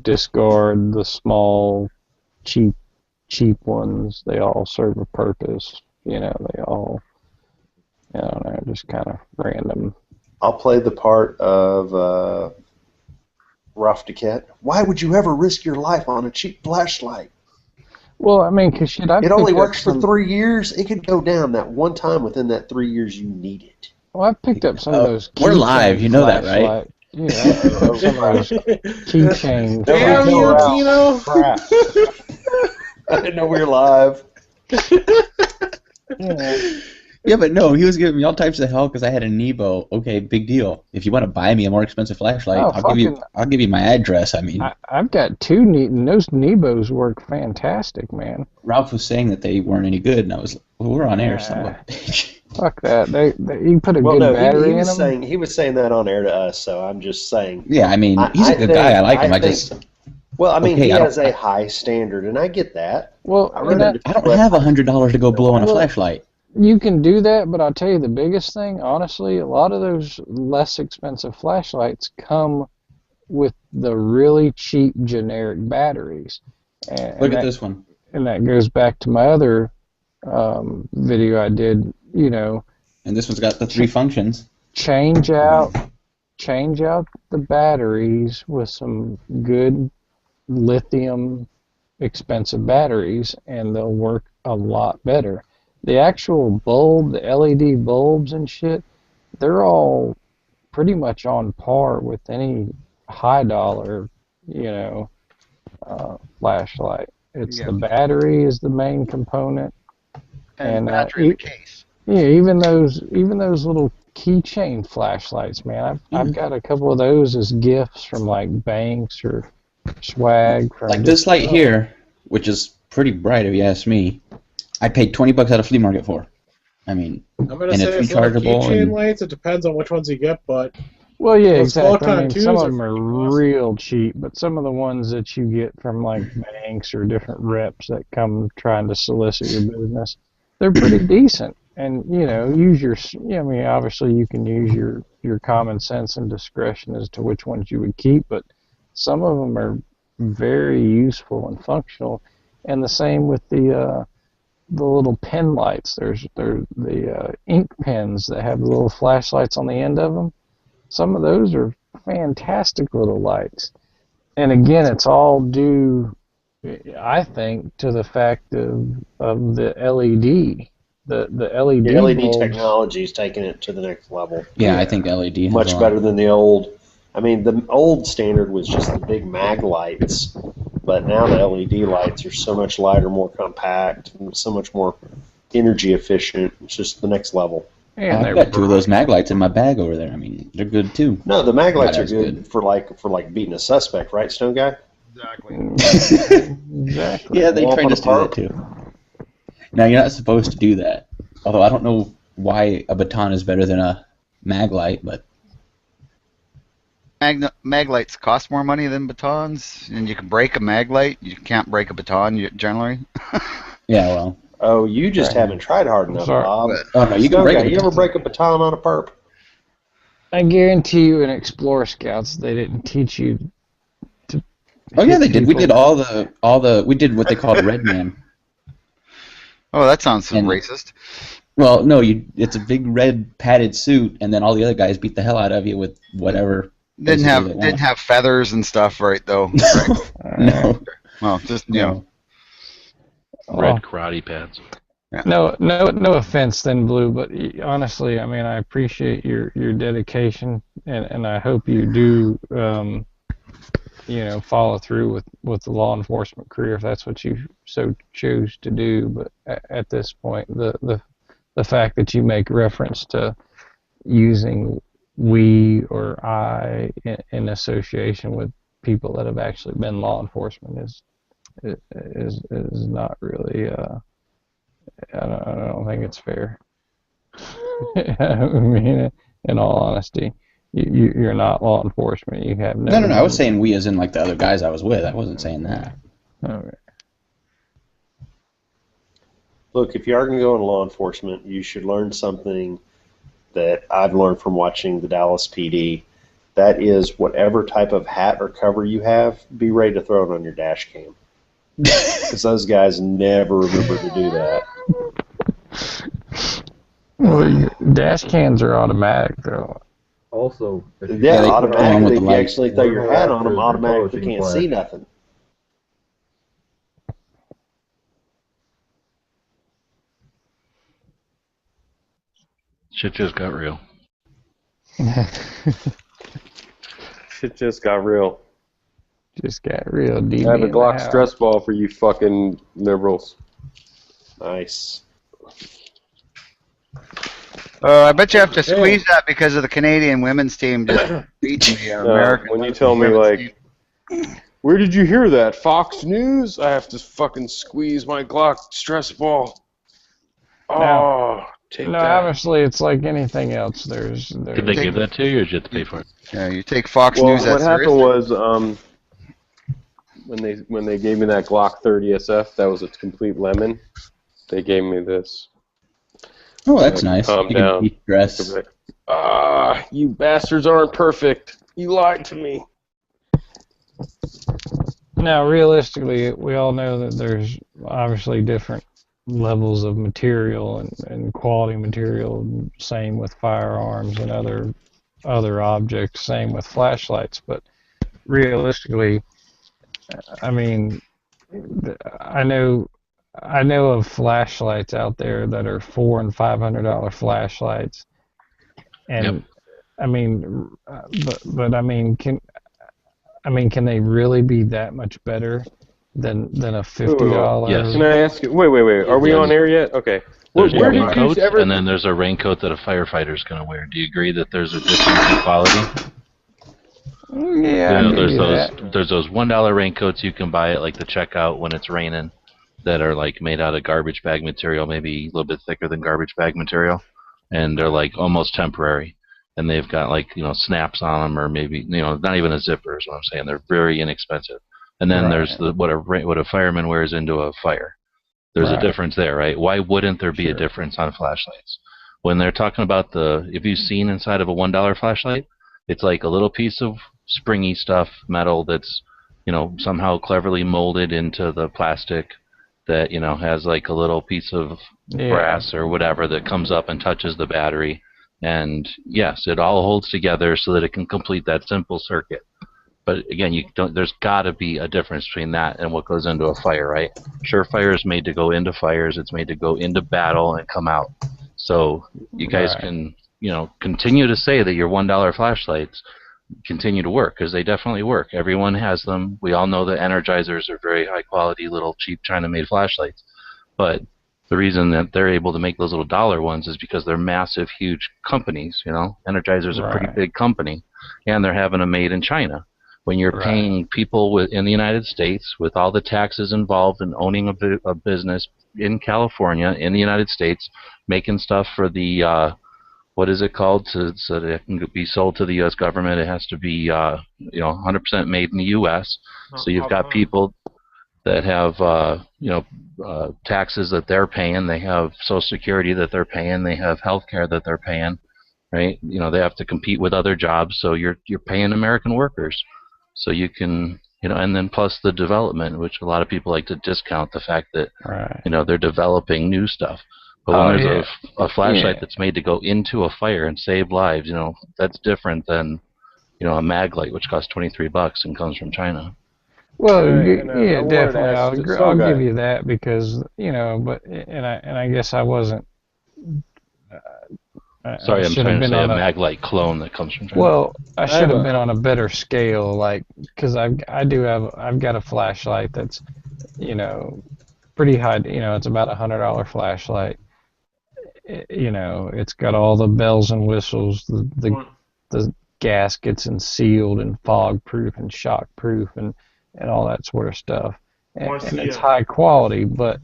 discard the small, cheap, cheap ones. They all serve a purpose. They all, I don't know, just kind of random. I'll play the part of Ralph Duquette. Why would you ever risk your life on a cheap flashlight? Well, I mean, because shit, it only works for 3 years. It could go down that one time within that 3 years you need it. Well, I've picked up some of those. We're live, you know that, right? Yeah, I've picked up some of those keychains. Damn you, Tino! Crap. I didn't know we were live. Yeah, but no, he was giving me all types of hell because I had a Nebo. Okay, big deal. If you want to buy me a more expensive flashlight, I'll give you my address. I mean, I've got two and those Nebos work fantastic, man. Ralph was saying that they weren't any good, and I was like, well, we're on air, son of a bitch. Fuck that. You can put a good battery in them. He was saying that on air to us, so I'm just saying. Yeah, I mean, he's a good guy. I like him. Well, I mean, he has a high standard, and I get that. Well, I don't have $100 to go blow on a flashlight. You can do that, but I'll tell you the biggest thing, honestly, a lot of those less expensive flashlights come with the really cheap generic batteries. Look at this one. And that goes back to my other video I did, And this one's got the 3 functions. Change out the batteries with some good lithium expensive batteries, and they'll work a lot better. The actual bulb, the LED bulbs and shit, they're all pretty much on par with any high dollar, flashlight. It's the battery is the main component, and battery in the case. Yeah, even those little keychain flashlights, man. I've got a couple of those as gifts from like banks or swag. From like this light here, which is pretty bright if you ask me. I paid $20 at a flea market for. I mean, I'm gonna say it's like keychain lights. It depends on which ones you get, but well, yeah, exactly. I mean, some of them are real cheap, but some of the ones that you get from like banks or different reps that come trying to solicit your business, they're pretty decent. And use your. I mean, obviously you can use your common sense and discretion as to which ones you would keep, but some of them are very useful and functional. And the same with the little pen lights. There's the ink pens that have the little flashlights on the end of them. Some of those are fantastic little lights. And again, it's all due, I think, to the fact of the LED. The LED. The LED technology is taking it to the next level. Yeah, I think LED has much better than the old. I mean, the old standard was just the big mag lights, but now the LED lights are so much lighter, more compact, and so much more energy efficient. It's just the next level. Yeah, I've got 2 of those mag lights in my bag over there. I mean, they're good too. No, the mag lights are good for beating a suspect, right, Stone Guy? Exactly. Exactly. Yeah, they tried to do that too. Now, you're not supposed to do that. Although I don't know why a baton is better than a mag light, but mag lights cost more money than batons, and you can break a mag light. You can't break a baton generally. Yeah, well. Oh, you just haven't tried hard enough, Bob. Oh no, you can break it. You ever break a baton on a perp? I guarantee you, in Explorer Scouts, they didn't teach you to. Oh yeah, they did. We did all the. We did what they called Red Man. Oh, that sounds racist. Well, no, it's a big red padded suit, and then all the other guys beat the hell out of you with whatever. Didn't have feathers and stuff, right? Though. Right? No. Well, just no. Red karate pads. Yeah. No offense, then Blue, but honestly, I mean, I appreciate your dedication, and I hope you do, follow through with the law enforcement career if that's what you so choose to do. But at this point, the fact that you make reference to using we or I in association with people that have actually been law enforcement is not really. I don't think it's fair. I mean, in all honesty, you're not law enforcement. You have no. No. I was saying we as in like the other guys I was with. I wasn't saying that. Okay. Look, if you are going to go into law enforcement, you should learn something that I've learned from watching the Dallas PD, that is whatever type of hat or cover you have, be ready to throw it on your dash cam. Because those guys never remember to do that. Well, your dash cams are automatic, though. Also, automatically, if you actually throw your hat on them, automatically you can't see nothing. Shit just got real. Shit just got real. Just got real deep. I have a Glock stress ball for you fucking liberals. Nice. I bet you have to squeeze that because of the Canadian women's team just beating the American. When you tell me, like, where did you hear that? Fox News? I have to fucking squeeze my Glock stress ball. Oh, take that. Obviously, it's like anything else. There's Did they give that to you, or did you have to pay for it? Yeah, you take Fox News. What happened was, when they gave me that Glock 30 SF, that was a complete lemon. They gave me this. Oh, that's nice. Calm down. Dress. You bastards aren't perfect. You lied to me. Now, realistically, we all know that there's obviously different levels of material and quality material. Same with firearms and other objects. Same with flashlights. But realistically, I mean, I know of flashlights out there that are $400 and $500 flashlights, and yep. I mean, but I mean, can can they really be that much better than a $50? Yes. Can I ask you? Wait. Are we on air yet? Okay. Where did you ever? And then there's a raincoat that a firefighter is going to wear. Do you agree that there's a difference in quality? Yeah. There's those $1 raincoats you can buy at like the checkout when it's raining, that are like made out of garbage bag material, maybe a little bit thicker than garbage bag material, and they're like almost temporary, and they've got like snaps on them, or maybe not even a zipper is what I'm saying. They're very inexpensive. And then there's what a fireman wears into a fire. There's a difference there, right? Why wouldn't there be a difference on flashlights? When they're talking about if you've seen inside of a $1 flashlight, it's like a little piece of springy stuff, metal that's somehow cleverly molded into the plastic, that has like a little piece of brass or whatever that comes up and touches the battery, and yes, it all holds together so that it can complete that simple circuit. But again, there's got to be a difference between that and what goes into a fire, right? Surefire is made to go into fires. It's made to go into battle and come out. So you guys can continue to say that your $1 flashlights continue to work, because they definitely work. Everyone has them. We all know that Energizers are very high quality, little cheap China made flashlights, but the reason that they're able to make those little dollar ones is because they're massive, huge companies. Energizer's a pretty big company, and they're having them made in China. When you're paying people in the United States, with all the taxes involved in owning a business in California, in the United States, making stuff for the what is it called, so that it can be sold to the U.S. government, it has to be 100% made in the U.S. So you've got people that have taxes that they're paying, they have Social Security that they're paying, they have health care that they're paying, right? They have to compete with other jobs, so you're paying American workers. So you can, and then plus the development, which a lot of people like to discount the fact that they're developing new stuff. But when there's a flashlight that's made to go into a fire and save lives, that's different than, a mag light, which costs $23 and comes from China. Well, definitely. I'll give you that, because but I guess I wasn't. Sorry, I'm trying to say a mag light clone that comes from China. Well, I should have been on a better scale, like, because I've got a flashlight that's pretty high. It's about $100 flashlight. It's got all the bells and whistles, the gaskets, and sealed and fog proof and shock proof and all that sort of stuff. And it's high quality, but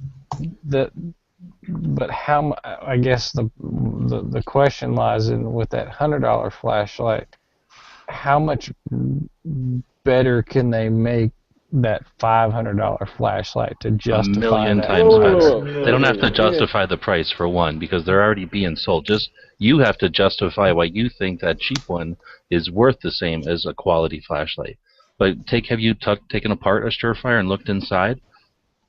how? I guess the question lies in, with that $100 flashlight, how much better can they make that $500 flashlight to justify a million that times price. better. They don't have to justify the price for one because they're already being sold. Just you have to justify why you think that cheap one is worth the same as a quality flashlight. But have you taken apart a Surefire and looked inside?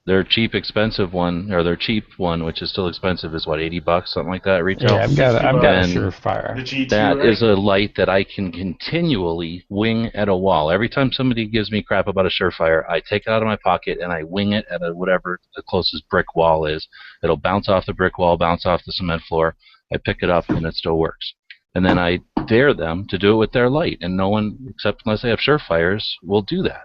Their cheap, expensive one, or their cheap one, which is still expensive, is what, $80, something like that, retail? Yeah, I've got a Surefire. The G2, That right? is a light that I can continually wing at a wall. Every time somebody gives me crap about a Surefire, I take it out of my pocket and I wing it at whatever the closest brick wall is. It'll bounce off the brick wall, bounce off the cement floor. I pick it up and it still works. And then I dare them to do it with their light, and no one, except unless they have Surefires, will do that.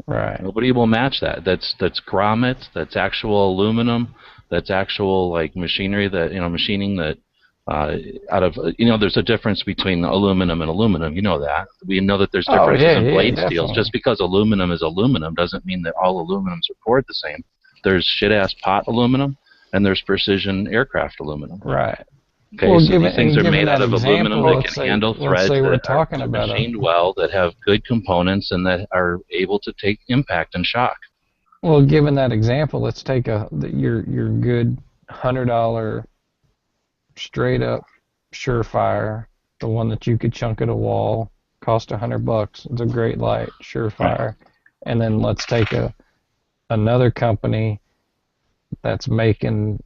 Right. Nobody will match that. That's grommet. That's actual aluminum. That's actual like machinery that machining that out of There's a difference between aluminum and aluminum. You know that. We know that there's differences in blade steels. Just because aluminum is aluminum doesn't mean that all aluminums are poured the same. There's shit ass pot aluminum and there's precision aircraft aluminum. Right. Okay, well, so these things are made out of aluminum that can handle threads that are machined well, that have good components, and that are able to take impact and shock. Well, given that example, let's take your good $100 straight up Surefire, the one that you could chunk at a wall, cost $100. It's a great light, Surefire, and then let's take another company that's making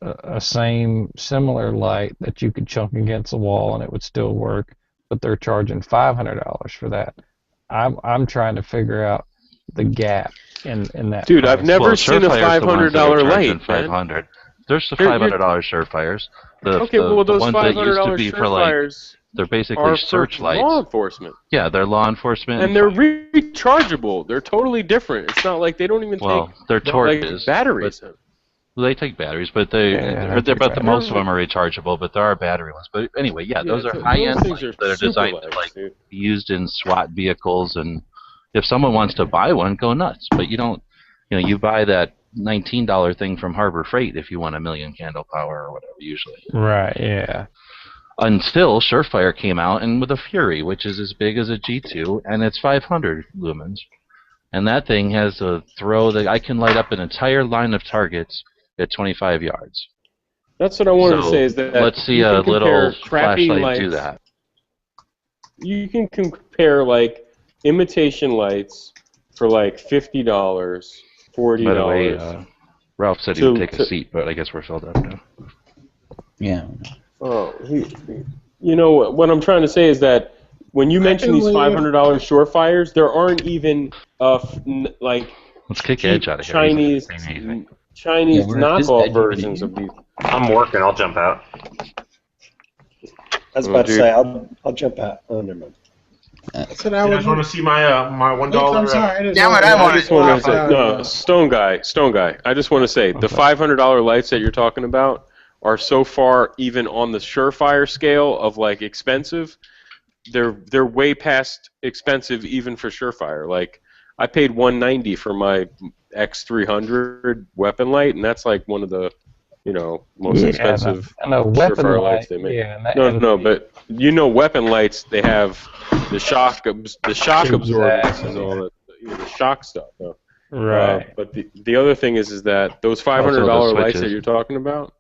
a similar light that you could chunk against a wall and it would still work, but they're charging $500 for that. I'm trying to figure out the gap in that. Dude, price. I've never seen a $500 light. $500. There's the $500 Surefires. Those $500 Surefires. They're basically searchlights. Law enforcement. Yeah, they're law enforcement. And they're rechargeable. They're totally different. It's not like they don't even take they're torches, batteries. They take batteries, but most of them are rechargeable. But there are battery ones. But anyway, those are high-end lights that are designed to be used in SWAT vehicles. And if someone wants to buy one, go nuts. But you don't. You buy that $19 thing from Harbor Freight if you want 1,000,000 candle power or whatever. Usually. Right. Yeah. Until Surefire came out and with a Fury, which is as big as a G2, and it's 500 lumens, and that thing has a throw that I can light up an entire line of targets at 25 yards. That's what I wanted to say. Is that let's see a little flashlight lights, do that. You can compare like imitation lights for like $50, $40. By the way, Ralph said he would take a seat, but I guess we're filled up now. Yeah. Oh, what I'm trying to say is that when you mention these $500 Surefires, there aren't even like let's kick Edge out of here. Chinese knockoff versions of these. I'm working. I'll jump out. I was about to say I'll jump out. Oh, never mind. You guys want to see my my $1? I'm sorry. Damn it! I wanted to say no, Stone Guy. I just want to say the $500 lights that you're talking about are so far even on the Surefire scale of like expensive. They're way past expensive even for Surefire. Like I paid $190 for my X300 weapon light, and that's like one of the most expensive Surefire lights they make. Yeah, but weapon lights, they have the shock absorbers and all that, the shock stuff. Right. But the other thing is that those $500 lights that you're talking about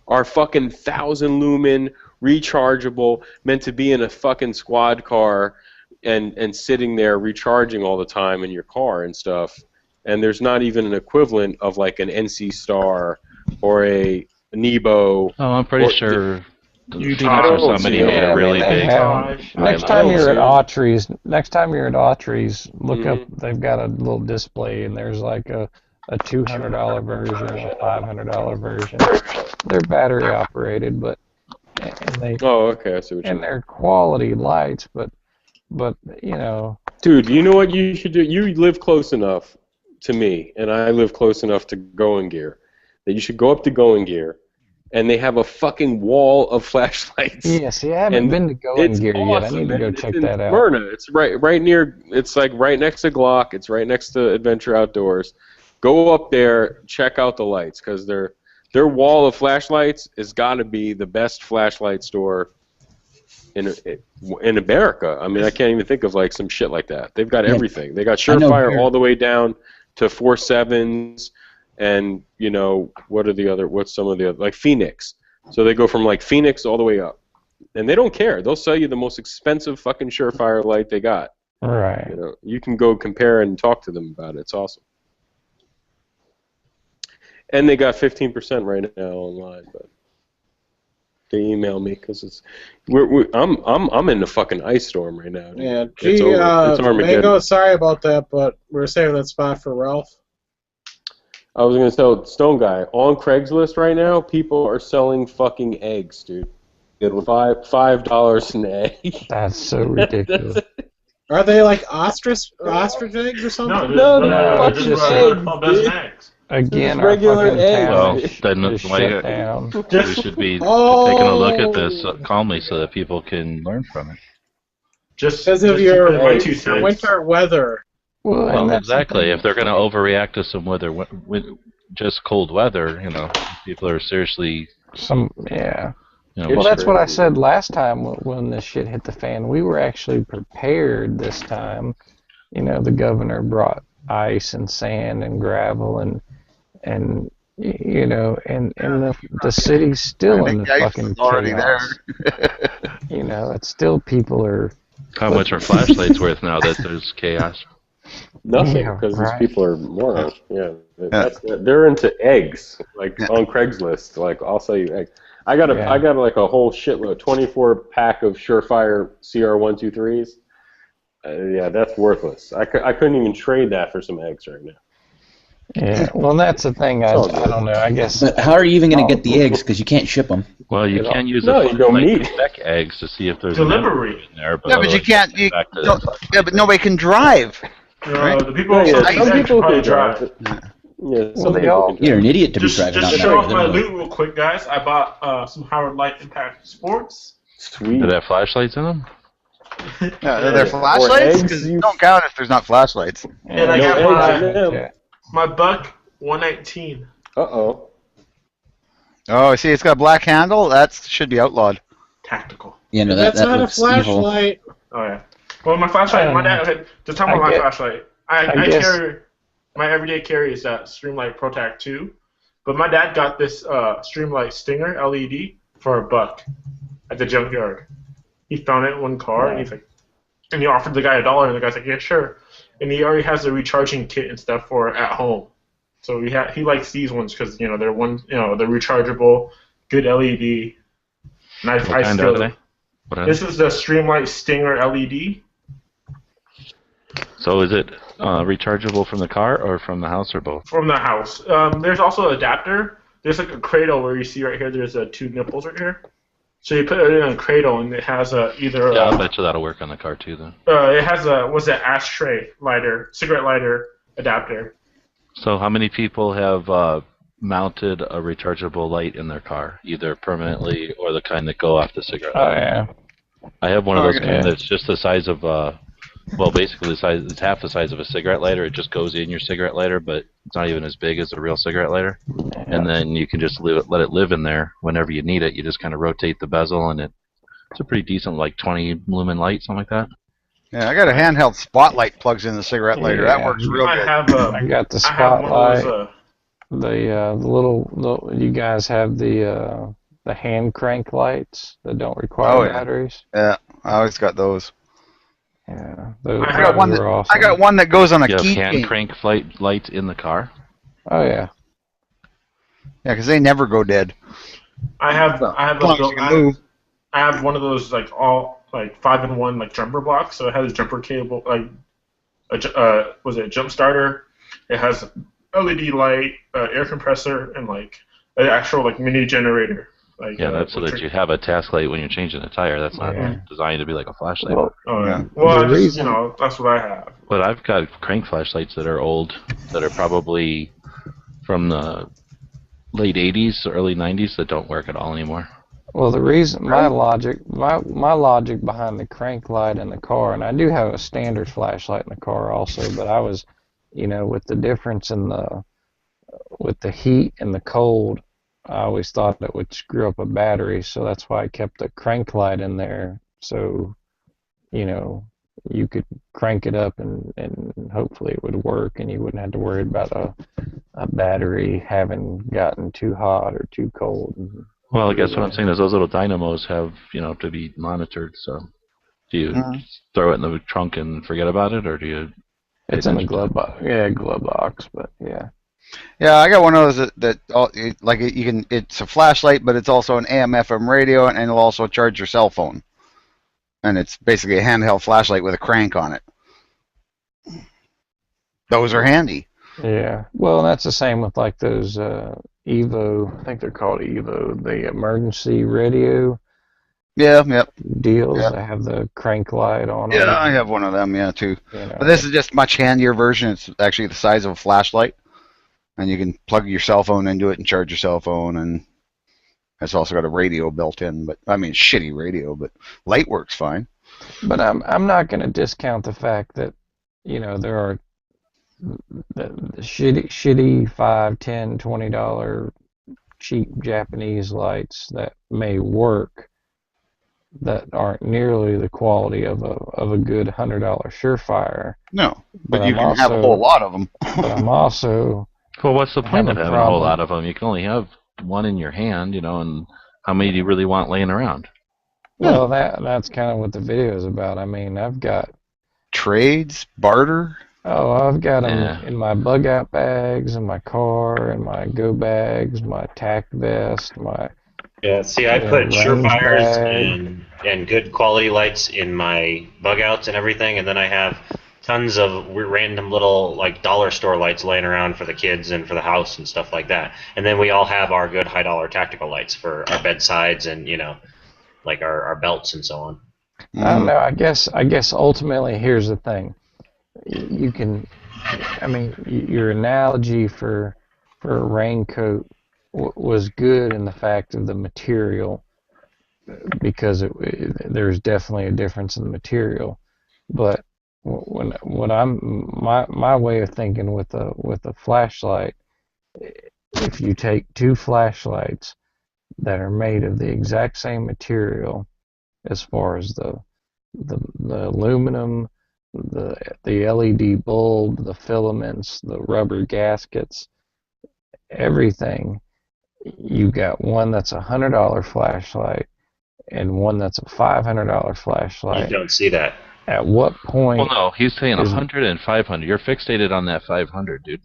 are fucking 1,000 lumen, rechargeable, meant to be in a fucking squad car and sitting there recharging all the time in your car and stuff. And there's not even an equivalent of like an NC Star or a Nebo. Oh, I'm pretty sure Phoenix or somebody made a really big. Next time you're at Autry's, look up. They've got a little display, and there's like a $200 version, a $500 version. They're battery operated, but they. Oh, okay. I see what you mean. And they're quality lights, but Dude, you know what you should do? You live close enough to me, and I live close enough to Going Gear, that you should go up to Going Gear, and they have a fucking wall of flashlights. Yeah, see, I haven't been to Going Gear yet. I need to go check that out. Smyrna. It's right near. It's like right next to Glock. It's right next to Adventure Outdoors. Go up there, check out the lights, because their wall of flashlights has got to be the best flashlight store in America. I mean, I can't even think of like some shit like that. They've got everything. They got Surefire all the way down to 4.7s, and you know what's some of the other, like Phoenix. So they go from like Phoenix all the way up, and they don't care. They'll sell you the most expensive fucking Surefire light they got. Right. You know, you can go compare and talk to them about it. It's awesome. And they got 15% right now online, but they email me because it's I'm in the fucking ice storm right now. Dude. Yeah, it's Mango, sorry about that, but we're saving that spot for Ralph. I was gonna tell Stone Guy on Craigslist right now. People are selling fucking eggs, dude. Good one. $5 an egg. That's so ridiculous. Are they like ostrich eggs or something? No, just eggs. Again, our regular eggs. Well, then we should be taking a look at this calmly so that people can learn from it. Just because of your winter weather. Well, exactly. If they're going to overreact to some weather, just cold weather, you know, people are seriously. You know, well, that's what I said last time when this shit hit the fan. We were actually prepared this time. You know, the governor brought ice and sand and gravel and you know, and the city's still in the fucking chaos. You know, it's still people are. How much are flashlights worth now that there's chaos? Nothing, because these people are morons. Yeah, they're into eggs, like on Craigslist. Like, I'll sell you eggs. I got like a whole shitload, 24 pack of Surefire CR123s. Yeah, that's worthless. I couldn't even trade that for some eggs right now. Yeah, well, that's the thing. I don't know. I guess. But how are you even going to get the eggs? Because you can't ship them. Well, you can use spec eggs to see if there's delivery in there. But you can't. But nobody can drive. Right? The people some people can drive. Yeah, some people can. You're an idiot to be driving. Just to show off my loot real quick, guys. I bought some Howard Light Impact Sports. Sweet. Do they have flashlights in them? They're flashlights? Because you don't count if there's not flashlights. And I got my Buck 119. Uh-oh. Oh, see, it's got a black handle. That should be outlawed. Tactical. Yeah, no, that's not a flashlight. Evil. Oh, yeah. Well, my flashlight, my dad, to talk about my flashlight, I carry, my everyday carry is that Streamlight ProTac 2, but my dad got this Streamlight Stinger LED for $1 at the junkyard. He found it in one car, and he's like, and he offered the guy $1, and the guy's like, yeah, sure. And he already has the recharging kit and stuff for it at home. So he likes these ones because they're they're rechargeable, good LED. And I still. This is the Streamlight Stinger LED. So is it rechargeable from the car or from the house or both? From the house. There's also an adapter. There's like a cradle where you see right here. There's 2 nipples right here. So you put it in a cradle, and it has either. Yeah, I bet you that'll work on the car too, then. It has ashtray lighter, cigarette lighter adapter. So how many people have mounted a rechargeable light in their car, either permanently or the kind that go off the cigarette lighter? Oh yeah. I have one of those kind that's just the size of basically it's half the size of a cigarette lighter. It just goes in your cigarette lighter, but it's not even as big as a real cigarette lighter. Yeah. And then you can just let it live in there whenever you need it. You just kind of rotate the bezel, and it's a pretty decent, like 20 lumen light, something like that. Yeah, I got a handheld spotlight plugs in the cigarette lighter. That works real good. I got the spotlight. The little you guys have the hand crank lights that don't require batteries. Yeah, I always got those. Yeah, I got one that goes on a key. You have hand crank lights in the car? Oh yeah. Yeah, because they never go dead. I have one of those like all like 5-in-1 like jumper blocks. So it has a jumper cable, like a jump starter. It has LED light, air compressor, and like an actual like mini generator. Like, that's so that you have a task light when you're changing a tire. That's not designed to be like a flashlight. Well, that's what I have. But I've got crank flashlights that are old, that are probably from the late 80s, early 90s, that don't work at all anymore. Well, the reason, my logic behind the crank light in the car, and I do have a standard flashlight in the car also, but I was, with the difference in with the heat and the cold, I always thought that would screw up a battery, so that's why I kept the crank light in there, so you could crank it up and hopefully it would work, and you wouldn't have to worry about a battery having gotten too hot or too cold. Well, I guess what I'm saying is those little dynamos have to be monitored. So do you throw it in the trunk and forget about it, or do you? It's in the glove box. Yeah, glove box, but yeah. Yeah, I got one of those it's a flashlight, but it's also an AM/FM radio, and it'll also charge your cell phone. And it's basically a handheld flashlight with a crank on it. Those are handy. Yeah. Well, that's the same with like those Evo. I think they're called Evo. The emergency radio. Yeah. Yep. Deals. Yep. They have the crank light on them. Yeah, I have one of them. Yeah, too. But this is just a much handier version. It's actually the size of a flashlight, and you can plug your cell phone into it and charge your cell phone, and it's also got a radio built in. But I mean, shitty radio, but light works fine. But I'm not going to discount the fact that there are the shitty $5, $10, $20 cheap Japanese lights that may work that aren't nearly the quality of a good $100 Surefire. No, but you can have a whole lot of them. But I'm also well, what's the point of having a whole lot of them? You can only have one in your hand, and how many do you really want laying around? Well, that's kind of what the video is about. I mean, I've got trades, barter. Oh, I've got them in my bug out bags, in my car, in my go bags, my tack vest, my. Yeah, see, I put Surefires and good quality lights in my bug outs and everything, and then I have tons of random little like dollar store lights laying around for the kids and for the house and stuff like that. And then we all have our good $high tactical lights for our bedsides and like our belts and so on. I don't know. I guess ultimately here's the thing. You can, I mean, your analogy for a raincoat was good in the fact of the material, because there's definitely a difference in the material. But my way of thinking with a flashlight, if you take two flashlights that are made of the exact same material, as far as the aluminum, the LED bulb, the filaments, the rubber gaskets, everything, you got one that's $100 flashlight and one that's a $500 flashlight. You don't see that. At what point? Well, no, he's saying 100 and 500. You're fixated on that 500, dude.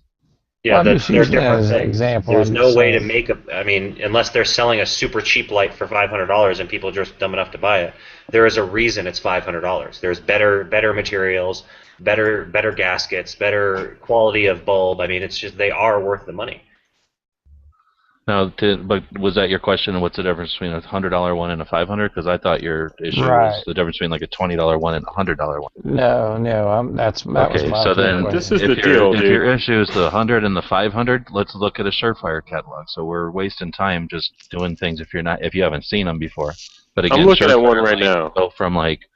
Yeah, they're different things. Example. There's no way to make I mean, unless they're selling a super cheap light for $500 and people are just dumb enough to buy it, there is a reason it's $500. There's better materials, better gaskets, better quality of bulb. I mean, it's just they are worth the money. Now, but was that your question? What's the difference between a $100 one and a $500? Because I thought your issue was the difference between like a $20 one and a $100 one. No, that was my so then question. This is the deal, if your issue is the 100 and the 500, let's look at a Surefire catalog. So we're wasting time just doing things if you haven't seen them before. But again, I'm looking at one right now. Go from like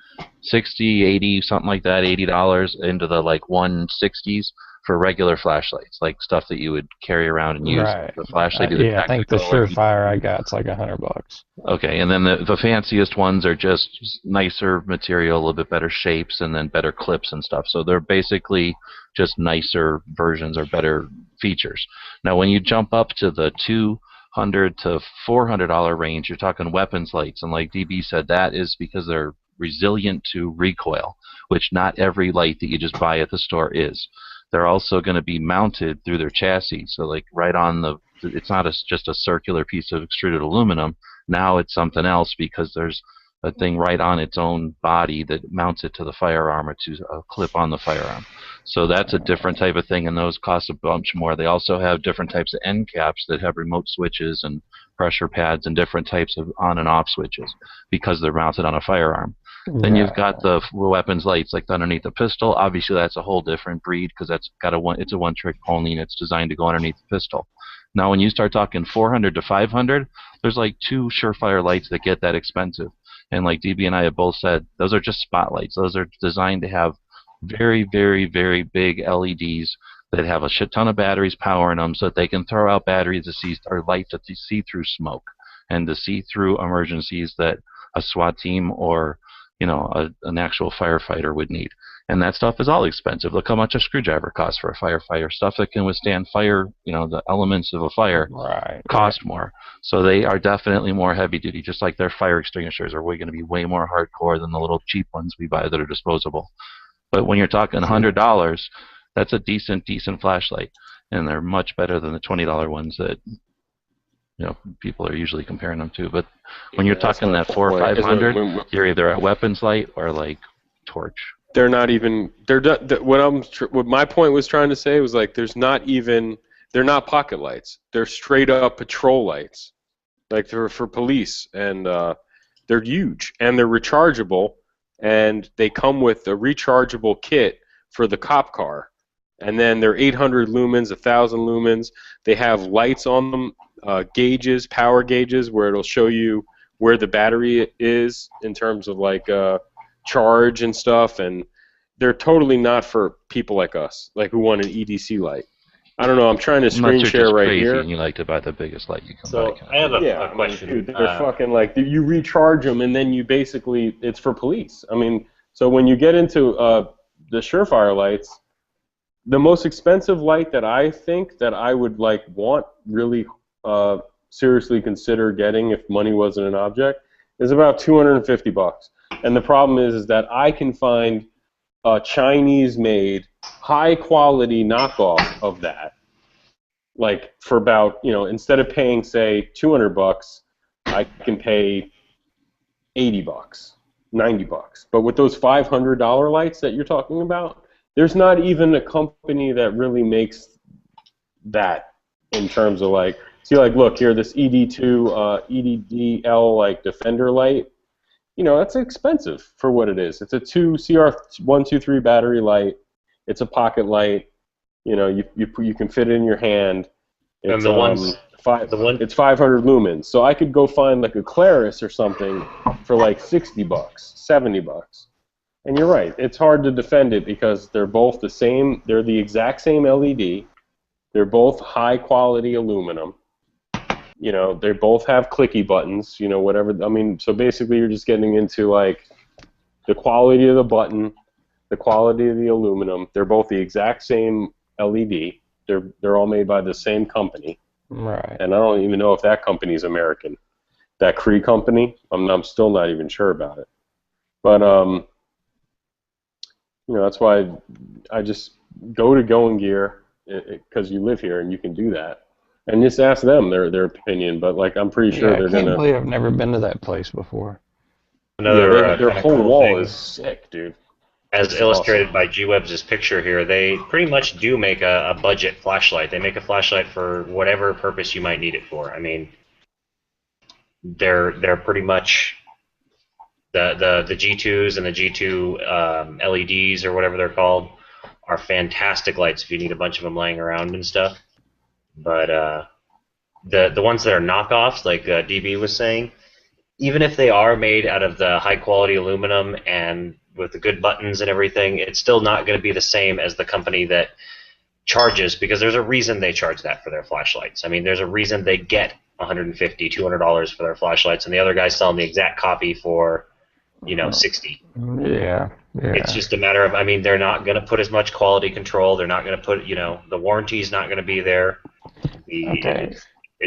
60, 80, something like that, $80 into the like 160s. For regular flashlights, like stuff that you would carry around and use. Right. The flashlight. I think the Surefire I got's like $100. Okay, and then the fanciest ones are just nicer material, a little bit better shapes, and then better clips and stuff. So they're basically just nicer versions or better features. Now, when you jump up to the $200 to $400 range, you're talking weapons lights, and like DB said, that is because they're resilient to recoil, which not every light that you just buy at the store is. They're also going to be mounted through their chassis. So like right on it's not just a circular piece of extruded aluminum. Now it's something else because there's a thing right on its own body that mounts it to the firearm or to a clip on the firearm. So that's a different type of thing, and those cost a bunch more. They also have different types of end caps that have remote switches and pressure pads and different types of on and off switches because they're mounted on a firearm. Then you've got the weapons lights, like underneath the pistol. Obviously, that's a whole different breed because it's a one-trick pony and it's designed to go underneath the pistol. Now, when you start talking 400 to 500, there's like two Surefire lights that get that expensive. And like DB and I have both said, those are just spotlights. Those are designed to have very, very, very big LEDs that have a shit ton of batteries powering them so that they can throw out batteries or lights that see through smoke and to see through emergencies that a SWAT team or an actual firefighter would need. And that stuff is all expensive. Look how much a screwdriver costs for a firefighter. Stuff that can withstand fire, the elements of a fire, cost more. So they are definitely more heavy duty, just like their fire extinguishers are going to be way more hardcore than the little cheap ones we buy that are disposable. But when you're talking $100, that's a decent flashlight, and they're much better than the $20 ones that people are usually comparing them to. But when you're talking that 400 or 500, you're either at weapons light or like torch. They're not even. What my point was trying to say was like they're not pocket lights. They're straight up patrol lights, like they're for police, and they're huge and they're rechargeable, and they come with a rechargeable kit for the cop car, and then they're 800 lumens, 1,000 lumens. They have lights on them, gauges, power gauges, where it'll show you where the battery is in terms of like charge and stuff, and they're totally not for people like us, like who want an EDC light. I don't know. I'm trying to screen share right here. And you like to buy the biggest light you can buy. So I have a question. Dude, they're fucking like you recharge them, and then you basically it's for police. I mean, so when you get into the Surefire lights, the most expensive light that I think that I would really seriously consider getting if money wasn't an object is about $250. And the problem is that I can find a Chinese-made, high-quality knockoff of that, like for about, instead of paying, say, $200, I can pay $80, $90. But with those $500 lights that you're talking about, there's not even a company that really makes that in terms of like, see, like, look here, this ED2, EDDL, like, Defender light. That's expensive for what it is. It's a 2 CR123 battery light. It's a pocket light. You can fit it in your hand. It's, it's 500 lumens. So I could go find like a Claris or something for like $60, $70. And you're right. It's hard to defend it because they're both the same. They're the exact same LED. They're both high quality aluminum. They both have clicky buttons, whatever. I mean, so basically you're just getting into, like, the quality of the button, the quality of the aluminum. They're both the exact same LED. They're all made by the same company. Right. And I don't even know if that company's American. That Cree company, I'm still not even sure about it. But, that's why I just go to Going Gear, because you live here and you can do that. And just ask them their opinion, but like I'm pretty sure they're gonna. I can't believe I've never been to that place before. Their whole wall is sick, dude. As illustrated by G-Web's picture here, they pretty much do make a budget flashlight. They make a flashlight for whatever purpose you might need it for. I mean, they're pretty much the G2s and the G2 LEDs or whatever they're called are fantastic lights if you need a bunch of them laying around and stuff. But the ones that are knockoffs, like DB was saying, even if they are made out of the high-quality aluminum and with the good buttons and everything, it's still not going to be the same as the company that charges, because there's a reason they charge that for their flashlights. I mean, there's a reason they get $150, $200 for their flashlights, and the other guy's selling the exact copy for, $60. Yeah. It's just a matter of, I mean, they're not going to put as much quality control. They're not going to put, the warranty's not going to be there. It's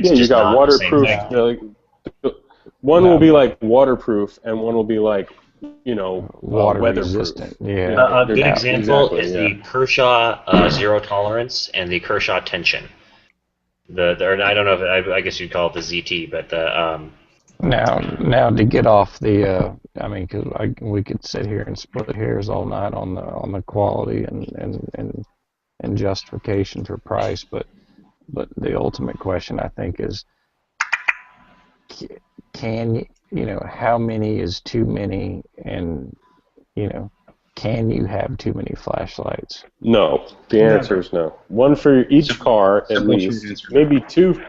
just you got not waterproof. One will be like waterproof, and one will be like, water resistant. Yeah. A good example is the Kershaw Zero Tolerance and the Kershaw Tension. I don't know if I guess you'd call it the ZT, but the Now to get off the, because we could sit here and split hairs all night on the quality and justification for price, but the ultimate question I think is, can how many is too many, and can you have too many flashlights? No, the answer is no. One for each car at least, maybe two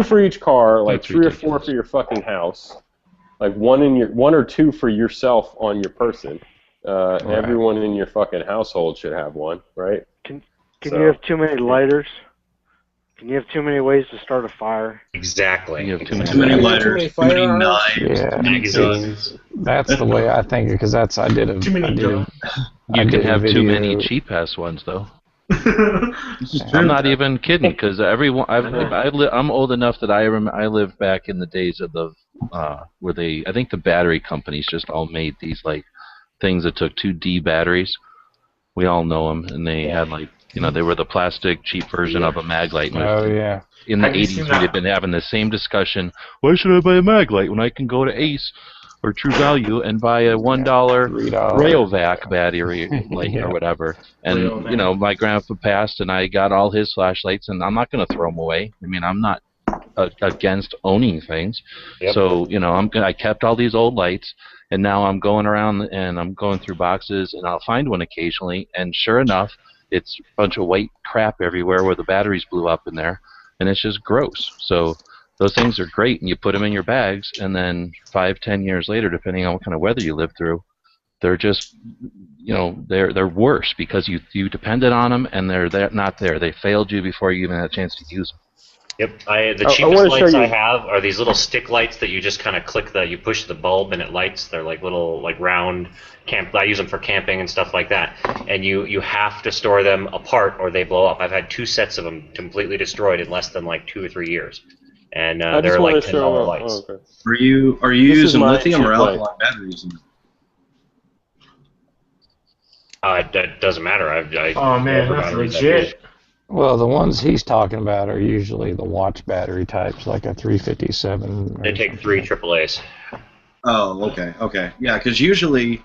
for each car, like 3 or 4 for your fucking house, like one or two for yourself on your person. Right. Everyone in your fucking household should have one, right? Can you have too many lighters? Can you have too many ways to start a fire? Exactly. You have too many lighters, too many knives, magazines. That's the way I think it, because I did a. Too many. You can have too many cheap ass ones though. I'm not even kidding, because everyone I'm old enough that I lived back in the days of the where I think the battery companies just all made these like things that took 2D batteries. We all know them, and they had like they were the plastic cheap version of a Maglite. Oh yeah. In the 80s, we'd have been having the same discussion. Why should I buy a Maglite when I can go to Ace or True Value and buy a $1 Rayovac battery or whatever? And my grandpa passed, and I got all his flashlights, and I'm not going to throw them away. I mean, I'm not against owning things. Yep. So I kept all these old lights, and now I'm going around and I'm going through boxes, and I'll find one occasionally, and sure enough, it's a bunch of white crap everywhere where the batteries blew up in there, and it's just gross. So those things are great, and you put them in your bags, and then 5-10 years later, depending on what kind of weather you live through, they're just they're worse because you depended on them, and they're not there. They failed you before you even had a chance to use them. Yep, the cheapest lights I have are these little stick lights that you just kind of you push the bulb and it lights. They're like little round I use them for camping and stuff like that. And you have to store them apart or they blow up. I've had 2 sets of them completely destroyed in less than 2 or 3 years. And they're like $10 lights. Okay. Are you using lithium or alkaline light. batteries? It doesn't matter. Oh man, that's legit. Well, the ones he's talking about are usually the watch battery types, like a 357. They take 3 AAAs. Oh, okay. Yeah, because usually,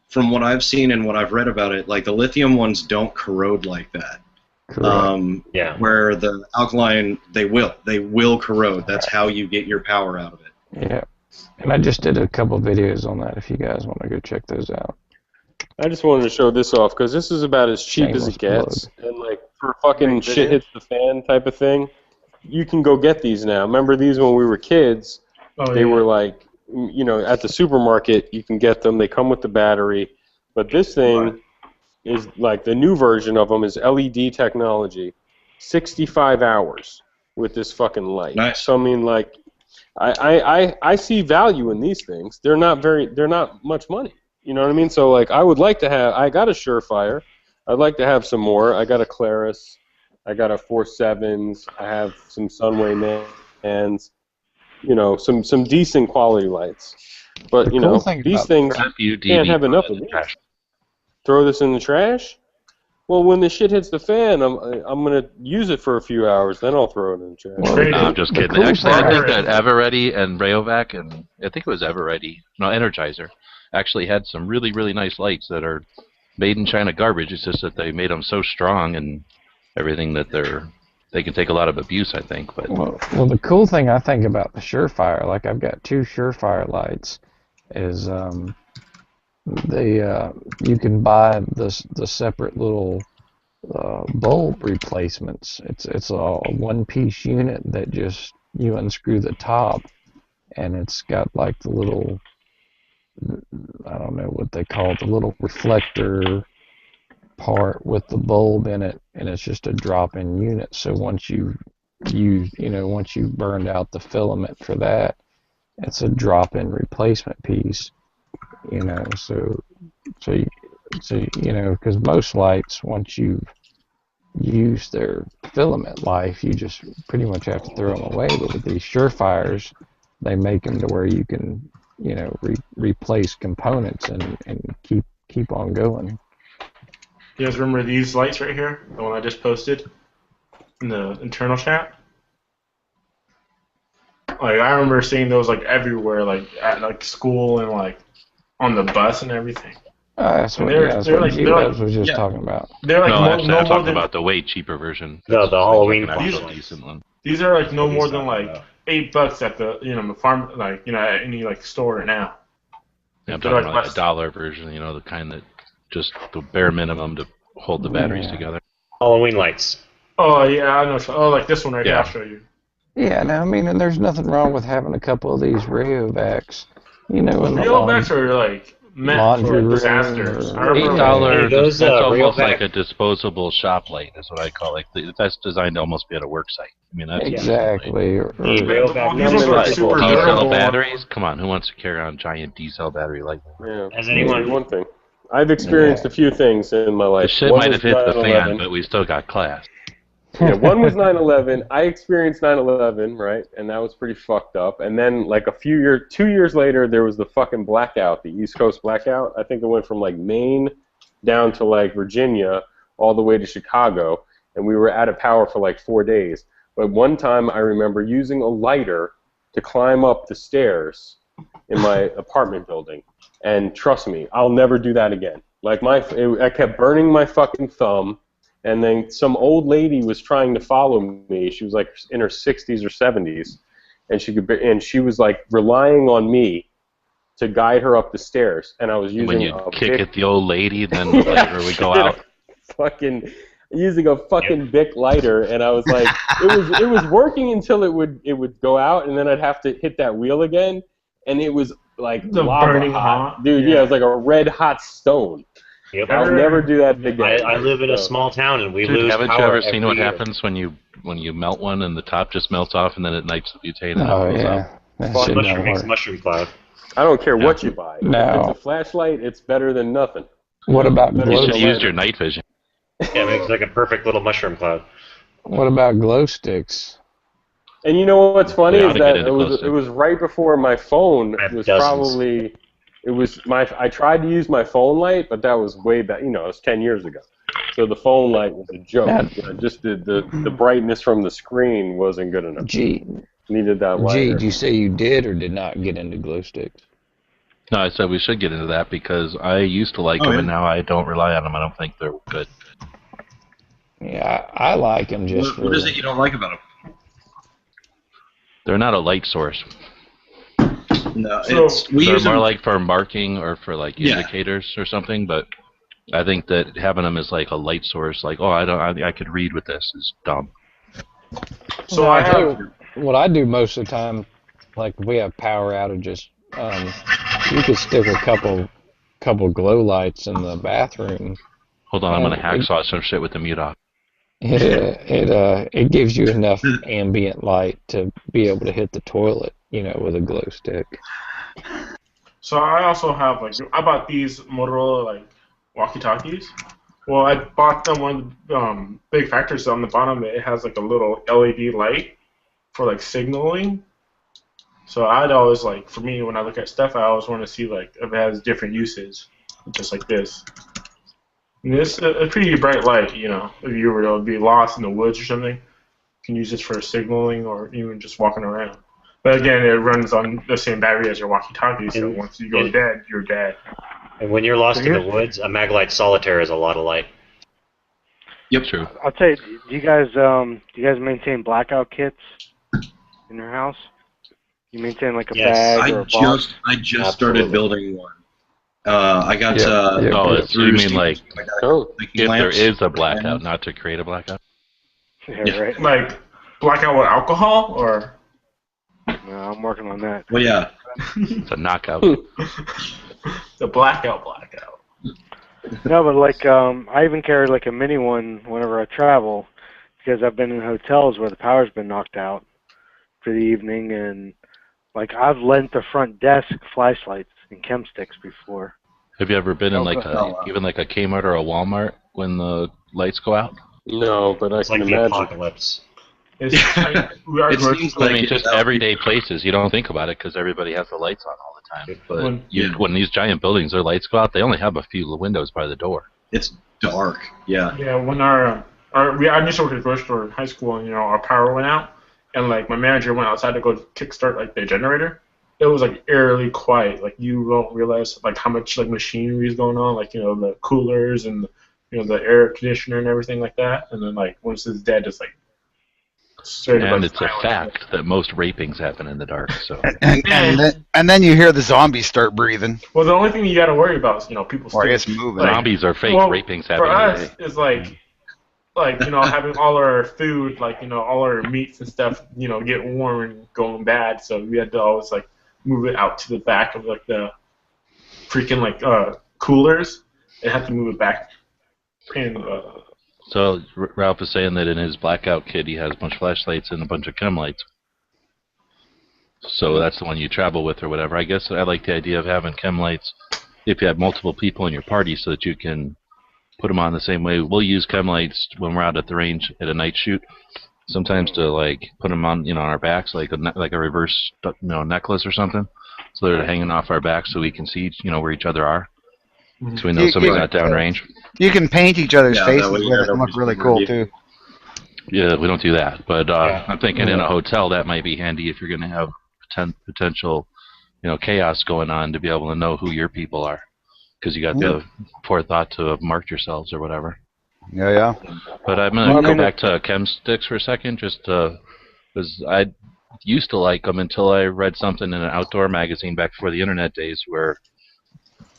from what I've seen and what I've read about it, the lithium ones don't corrode like that. Yeah. Where the alkaline, they will corrode. That's how you get your power out of it. Yeah. And I just did a couple videos on that if you guys want to go check those out. I just wanted to show this off because this is about as cheap as it gets. And for fucking shit hits the fan type of thing, you can go get these now. Remember these when we were kids? They were at the supermarket, you can get them. They come with the battery. But this thing is the new version of them is LED technology. 65 hours with this fucking light. Nice. So I mean I see value in these things. They're not much money. You know what I mean? So I would like to have. I got a Surefire. I'd like to have some more. I got a Claris. I got a 4.7s. I have some Sunway Mans. Some decent quality lights. But these things can't have enough of these. Throw this in the trash? Well, when the shit hits the fan, I'm gonna use it for a few hours. Then I'll throw it in the trash. Well, no, I'm just kidding. Actually, I think that Eveready and Rayovac, and I think it was Eveready, Energizer, actually had some really, really nice lights that are made in China garbage. It's just that they made them so strong and everything that they can take a lot of abuse, I think. But well, the cool thing I think about the Surefire, I've got 2 Surefire lights, is you can buy the separate little bulb replacements. It's a 1-piece unit that just you unscrew the top, and it's got the little, I don't know what they call it, the little reflector part with the bulb in it, and it's just a drop-in unit. So once you burned out the filament for that, it's a drop-in replacement piece. Because most lights, once you've used their filament life, you just pretty much have to throw them away. But with these Surefires, they make them to where you can replace components and keep on going. You guys remember these lights right here? The one I just posted in the internal chat? I remember seeing those everywhere, at school and on the bus and everything. That's what G-Webs was just talking about. They're I'm talking about the way cheaper version. No, the Halloween one. These are no more than $8 at the the farm at any store now. Yeah, I'm talking about a dollar version. The kind that just the bare minimum to hold the batteries together. Halloween lights. Oh yeah, I know. Oh, this one right here. I'll show you. Yeah, no, I mean, and there's nothing wrong with having a couple of these Rayovacs. Rayovacs are meant for like, disasters. $8. That's almost like a disposable shop light, is what I call it. That's designed to almost be at a work site. I mean, that's exactly. D-cell batteries. Come on, who wants to carry on giant D-cell battery light? Yeah. As anyone, one thing. I've experienced a few things in my life. The shit might have hit the fan, but we still got class. Yeah, one was 9/11. I experienced 9/11, right, and that was pretty fucked up. And then, like 2 years later, there was the fucking blackout, the East Coast blackout. I think it went from like Maine down to like Virginia, all the way to Chicago, and we were out of power for like 4 days. But one time, I remember using a lighter to climb up the stairs in my apartment building, and trust me, I'll never do that again. Like I kept burning my fucking thumb. And then some old lady was trying to follow me. She was like in her 60s or 70s, and she was like relying on me to guide her up the stairs. And I was using when you kick at the old lady, then later we go out. Fucking using a fucking Bic lighter, and I was like, it was working until it would go out, and then I'd have to hit that wheel again, and it was like lava burning hot, dude. Yeah, it was like a red hot stone. Yep. I'll never do that again. I live in a small town, and we lose haven't power you ever seen what year. happens when you melt one and the top just melts off and then it ignites the butane? Mushroom cloud. I don't care what you buy. No. If it's a flashlight, it's better than nothing. What about glow? You should use your night vision. Yeah, it makes like a perfect little mushroom cloud. What about glow sticks? And you know what's funny is that it was right before my phone was probably. I tried to use my phone light, but that was way back. You know, it was 10 years ago. So the phone light was a joke. Just the brightness from the screen wasn't good enough. Needed that light. Did you say you did or did not get into glow sticks? No, I said we should get into that because I used to like them, and now I don't rely on them. I don't think they're good. Yeah, I like them just What is it you don't like about them? They're not a light source. No, they're more like for marking or for like indicators or something. But I think that having them as like a light source, like I could read with this, is dumb. So what I do most of the time, like if we have power outages, you could stick a couple glow lights in the bathroom. Hold on, I'm gonna hacksaw some shit with the mute off. It gives you enough ambient light to be able to hit the toilet, with a glow stick. So I also have I bought these Motorola walkie-talkies. Well, I bought them one of the big factors on the bottom. It has like a little LED light for signaling. So I'd always for me when I look at stuff, I always want to see if it has different uses, just like this. And this a pretty bright light, if you were to be lost in the woods or something, you can use this for signaling or even just walking around. But again, it runs on the same battery as your walkie-talkie, so once you go dead, you're dead. And when you're lost in the woods, a Maglite Solitaire is a lot of light. Yep, true. I'll tell you, do you guys maintain blackout kits in your house? You maintain a bag or a box? I just started building one. I got. You mean if there is a blackout, not to create a blackout? Yeah, right. Like blackout with alcohol, or? No, I'm working on that. Well, yeah. It's a knockout. The blackout. No, but I even carry a mini one whenever I travel, because I've been in hotels where the power's been knocked out for the evening, and I've lent the front desk flashlights and chem sticks before. Have you ever been in even a Kmart or a Walmart when the lights go out? No, but I can imagine. Apocalypse. Just everyday places. You don't think about it because everybody has the lights on all the time. But when these giant buildings, their lights go out, they only have a few windows by the door. It's dark. Yeah. Yeah. When I used to work at a grocery store in high school, and our power went out, and my manager went outside to go kickstart the generator. It was eerily quiet. You don't realize how much machinery is going on. The coolers and the air conditioner and everything like that. And then once it's dead, it's straight up. And it's a fact that most rapings happen in the dark. So. and then you hear the zombies start breathing. Well, the only thing you got to worry about is people. Or I guess moving. Zombies are fake. Rapings happen. For us, it's having all our food, all our meats and stuff, get warm and going bad. So we had to always move it out to the back of the freaking like coolers, they have to move it back. So Ralph is saying that in his Blackout kit he has a bunch of flashlights and a bunch of chem lights. So that's the one you travel with or whatever. I guess I like the idea of having chem lights if you have multiple people in your party so that you can put them on the same way. We'll use chem lights when we're out at the range at a night shoot. Sometimes to like put them on, on our backs like a reverse, necklace or something. So they're hanging off our backs so we can see, where each other are. So we know somebody's not downrange. You can paint each other's faces with it and look really cool too. Yeah, we don't do that. But I'm thinking in a hotel that might be handy if you're going to have potential, chaos going on to be able to know who your people are. Because you got the forethought to have marked yourselves or whatever. Yeah. But I'm going to go back to chem sticks for a second, just because I used to like them until I read something in an outdoor magazine back before the internet days where,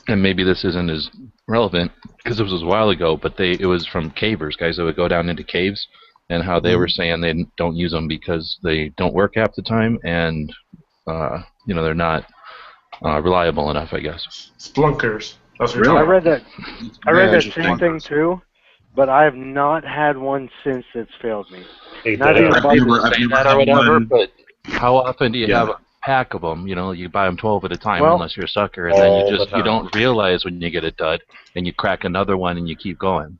and maybe this isn't as relevant because it was a while ago, but it was from cavers, guys that would go down into caves, and how they were saying they don't use them because they don't work half the time, and they're not reliable enough, I guess. Splunkers. That's what I read that. I read that same thing too, but I have not had one since it's failed me. Not even that or whatever. But how often do you have a pack of them? You buy them 12 at a time, unless you're a sucker, and then you don't realize when you get a dud, and you crack another one, and you keep going.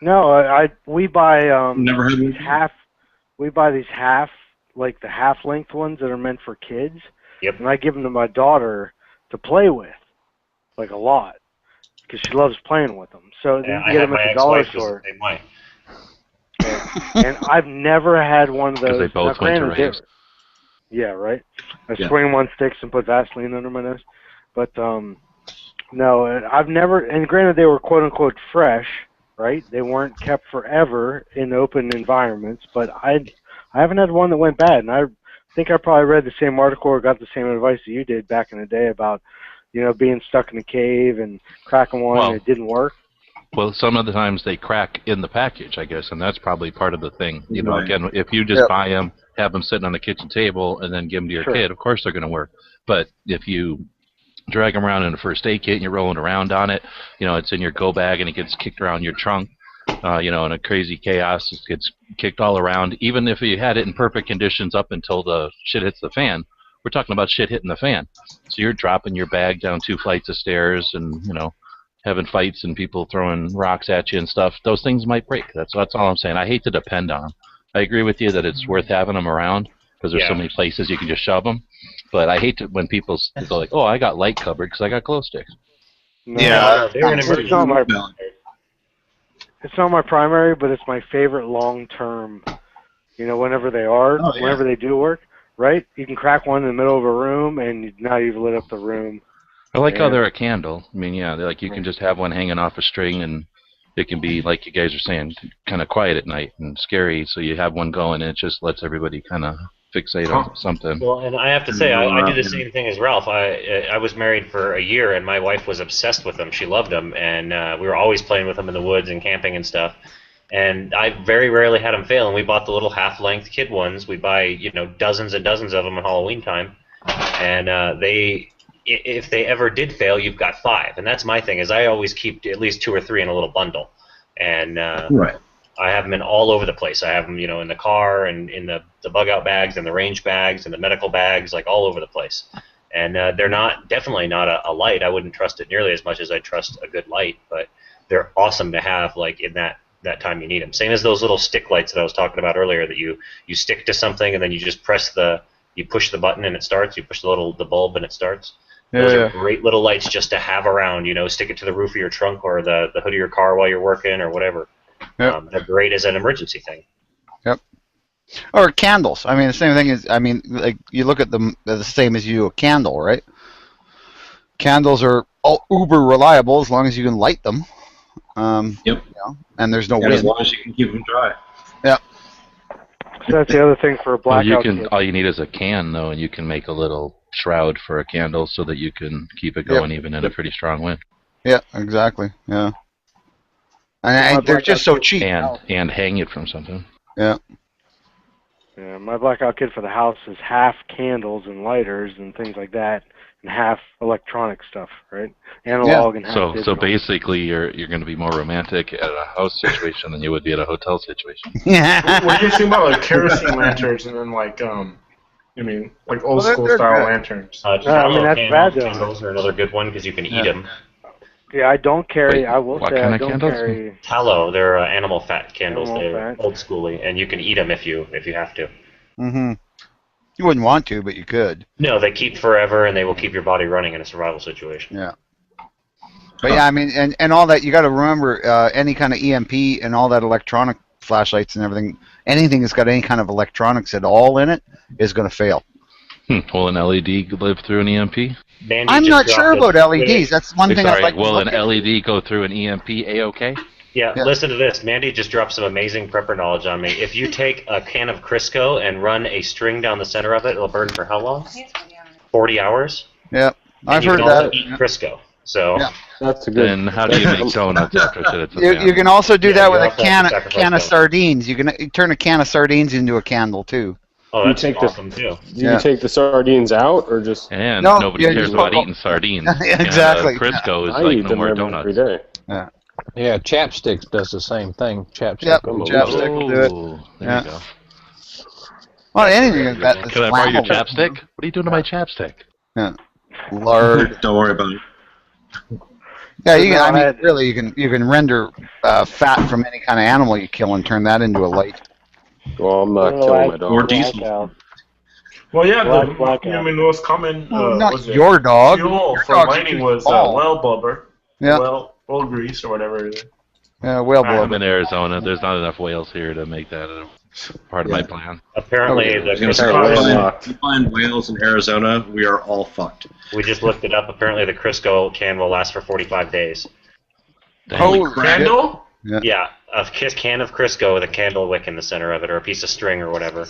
No, we buy these half. We buy these like the half-length ones that are meant for kids. Yep. And I give them to my daughter to play with, like a lot, because she loves playing with them. So you can get them at the dollar store. The same way. And I've never had one of those. Because they both went to raves. Yeah, right. I swing them on sticks and put Vaseline under my nose. But no, I've never. And granted, they were quote unquote fresh, right? They weren't kept forever in open environments. But I haven't had one that went bad. And I think I probably read the same article or got the same advice that you did back in the day about, being stuck in a cave and cracking one and it didn't work. Well, some of the times they crack in the package, I guess, and that's probably part of the thing. Again, if you just buy them, have them sitting on the kitchen table, and then give them to your kid, of course they're going to work. But if you drag them around in a first aid kit and you're rolling around on it, it's in your go bag and it gets kicked around your trunk, in a crazy chaos, it gets kicked all around. Even if you had it in perfect conditions up until the shit hits the fan, we're talking about shit hitting the fan. So you're dropping your bag down 2 flights of stairs and, having fights and people throwing rocks at you and stuff. Those things might break. That's all I'm saying. I hate to depend on them. I agree with you that it's worth having them around because there's so many places you can just shove them. But I hate when people go like, "Oh, I got light covered because I got glow sticks." No, it's not my primary, but it's my favorite long term. Whenever they are, whenever they do work, right? You can crack one in the middle of a room, and now you've lit up the room. I like how they're a candle. I mean, like you can just have one hanging off a string, and it can be, like you guys are saying, kind of quiet at night and scary. So you have one going, and it just lets everybody kind of fixate on something. Well, and I have to say, I do the same thing as Ralph. I was married for a year, and my wife was obsessed with them. She loved them, and we were always playing with them in the woods and camping and stuff. And I very rarely had them fail, and we bought the little half-length kid ones. We buy, dozens and dozens of them at Halloween time, and if they ever did fail, you've got 5. And that's my thing, is I always keep at least 2 or 3 in a little bundle. And I have them in all over the place. I have them, in the car and in the bug-out bags and the range bags and the medical bags, like all over the place. And they're definitely not a light. I wouldn't trust it nearly as much as I trust a good light, but they're awesome to have, like, in that time you need them. Same as those little stick lights that I was talking about earlier, that you stick to something and then you just you push the button and it starts. You push the bulb and it starts. Those are great little lights just to have around, stick it to the roof of your trunk or the hood of your car while you're working or whatever. Yep. They're great as an emergency thing. Yep. Or candles. I mean, the same thing is, like, you look at them, they're the same as a candle, right? Candles are uber reliable as long as you can light them. And there's no wind. As long as you can keep them dry. Yeah. So that's the other thing for a blackout. All you need is a can, though, and you can make a little shroud for a candle so that you can keep it going even in a pretty strong wind. Yeah, exactly. Yeah. And they're just so cheap. And hang it from something. Yeah. Yeah, my blackout kit for the house is half candles and lighters and things like that, and half electronic stuff, right? Analog and half digital. So basically, you're going to be more romantic at a house situation than you would be at a hotel situation. Yeah. What do you think about like kerosene lanterns and then like like old school style lanterns? I mean that's bad though. Candles are another good one because you can eat them. Yeah, I don't carry. I will say I don't candles? carry. Tallow. They're animal fat candles. Animal They're fat. old schooly, and you can eat them if you have to. Mm-hmm. You wouldn't want to, but you could. No, they keep forever, and they will keep your body running in a survival situation. Yeah. But yeah, I mean, and all that, you got to remember, any kind of EMP and all that electronic flashlights and everything, anything that's got any kind of electronics at all in it is going to fail. Will an LED live through an EMP? I'm not sure about LEDs. That's one thing I'd like to Will look an at. LED go through an EMP A-OK? Yeah, listen to this. Mandy just dropped some amazing prepper knowledge on me. If you take a can of Crisco and run a string down the center of it, it'll burn for how long? 40 hours? Yeah, I've heard that. You can also that. eat Crisco. So that's a good. Then how do you make donuts after it's You can also do that with a can of sardines. You can turn a can of sardines into a candle too. Oh, that's awesome too. Do you take the sardines out or just? And No, nobody yeah, cares just about put- eating sardines. Exactly. And, Crisco is I like eat no them more every donuts. day. Yeah. Yeah, chapstick does the same thing. Chapstick. Yep, will chapstick will do it. Oh, there Yeah. you go. Well, anything like that. Can I borrow your chapstick? What are you doing to my chapstick? Yeah. Lard. Don't worry about it. Yeah, you can. I mean, really, you can render fat from any kind of animal you kill and turn that into a light. Well, I'm not killing my dog. Or diesel. Well, yeah, Blackout. the most common not was it? your dog. Fuel Your for dog's mining too was small. whale blubber, Yeah. whale grease or whatever it is. Yeah, whale I'm blubber. in Arizona. There's not enough whales here to make that a part of my plan. Apparently, You find whales in Arizona, we are all fucked. we just looked it up. Apparently, the Crisco can will last for 45 days. Holy Candle? Yeah, a can of Crisco with a candle wick in the center of it, or a piece of string, or whatever.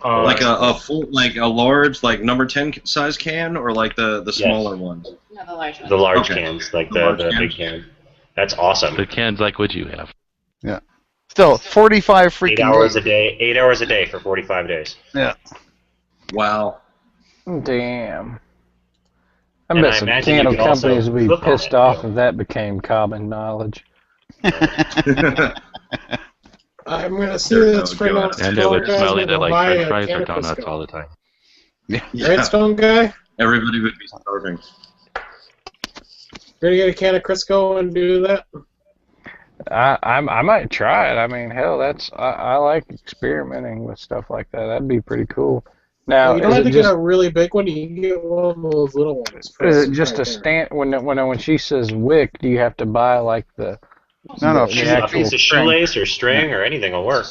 Like a full, like a large, like number 10 size can, or like the smaller ones. No, the large one. The large Okay. cans, like The large the cans. big can. That's awesome. The cans like what you have. Yeah. Still, 45 freaking 8 hours days. a day. 8 hours a day for 45 days. Yeah. Wow. Damn. I And bet I some imagine you candle can also companies would be cook on pissed it, off too. if that became common knowledge. I'm gonna see that Spring on And it would smell guys either like buy french a fries can or of donuts Crisco. all the time. Right, Stone Guy? Everybody would be starving. Gonna get a can of Crisco and do that? I might try it. I mean, hell, I like experimenting with stuff like that. That'd be pretty cool. Now, Well, you don't is have it to get just a really big one. You can get one of those little ones. is it just a stand when she says wick? Do you have to buy like the No, A piece of shoelace or string or anything will work.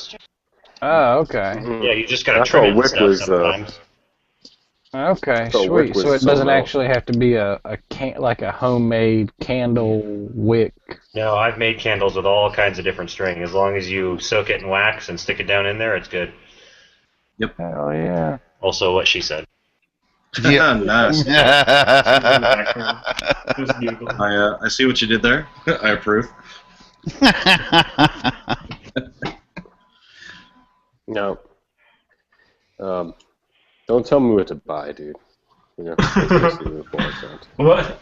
Oh, okay. Yeah, you just gotta I trim thought it wick and stuff was, sometimes. Okay, So wick sweet. was So it doesn't somewhere else. actually have to be a like a homemade candle wick. No, I've made candles with all kinds of different string. As long as you soak it in wax and stick it down in there, it's good. Yep. Hell yeah. Also, what she said. Yeah, nice. Just Google. I see what you did there. I approve. No. Don't tell me what to buy, dude. You know, that's basically what it boils down to. What?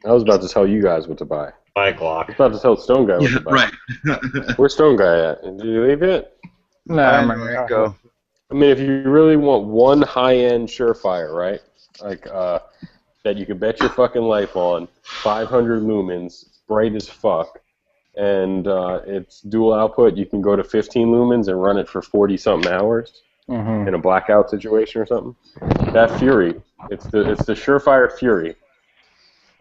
I was about to tell you guys what to buy. Buy a I Glock. was about to tell Stone Guy what to buy. Right. Where's Stone Guy at? Did you leave it? No, I go. I mean, if you really want one high-end Surefire, right? Like, that you can bet your fucking life on, 500 lumens, bright as fuck, and it's dual output, you can go to 15 lumens and run it for 40-something hours in a blackout situation or something. That Fury, it's the Surefire Fury.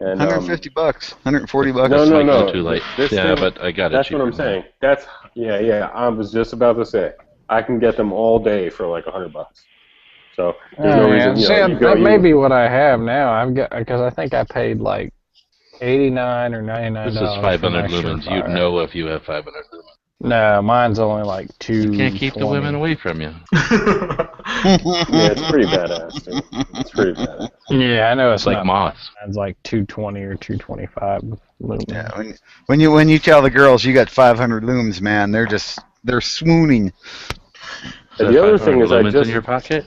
And, 150 bucks, 140 bucks. No. Too late. This Yeah, thing- but I got it. That's what I'm saying. That's yeah. I was just about to say. I can get them all day for like $100. So there's no reason. See, that may be what I have now. I've got because I think I paid like $89 or $99. This is 500 for my lumens. Surefire. You'd know if you have 500 lumens. No, mine's only like 2. You can't keep the women away from you. Yeah, it's pretty badass. Dude. It's pretty badass. Yeah, I know it's It's like not. moths. Mine's like 220 or 225 lumens. Yeah, when you tell the girls you got 500 looms, man, they're swooning. the other thing is, I just in your pocket.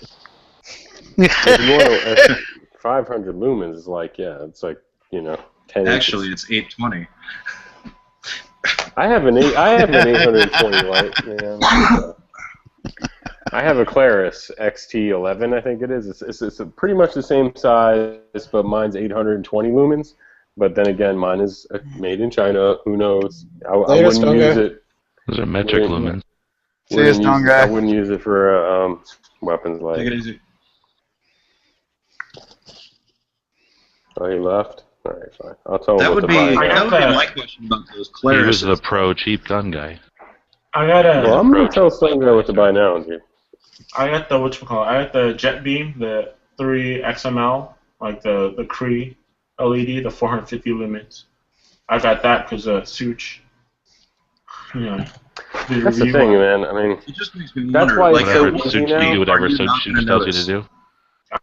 500 lumens is like, it's like 10. Actually, inches. it's 820. I have an 820 light, man. I have a Claris XT11, I think it is. It's pretty much the same size, but mine's 820 lumens. But then again, mine is made in China. Who knows? I wouldn't use it. Those are metric lumens. I wouldn't use it for weapons light. Take it easy. Oh, he left? All right, fine. I'll tell him That what would to be buy. that would be my question about those Clarises. He was the pro cheap gun guy. I got Well, I'm gonna tell Stone Guy what to buy now, dude. I got the I got the Jet Beam, the 3 XML, like the Cree LED, the 450 lumens. I got that because Such. That's the thing, man. I mean, it just makes me that's wonder. why Like, whatever Such tells you to do.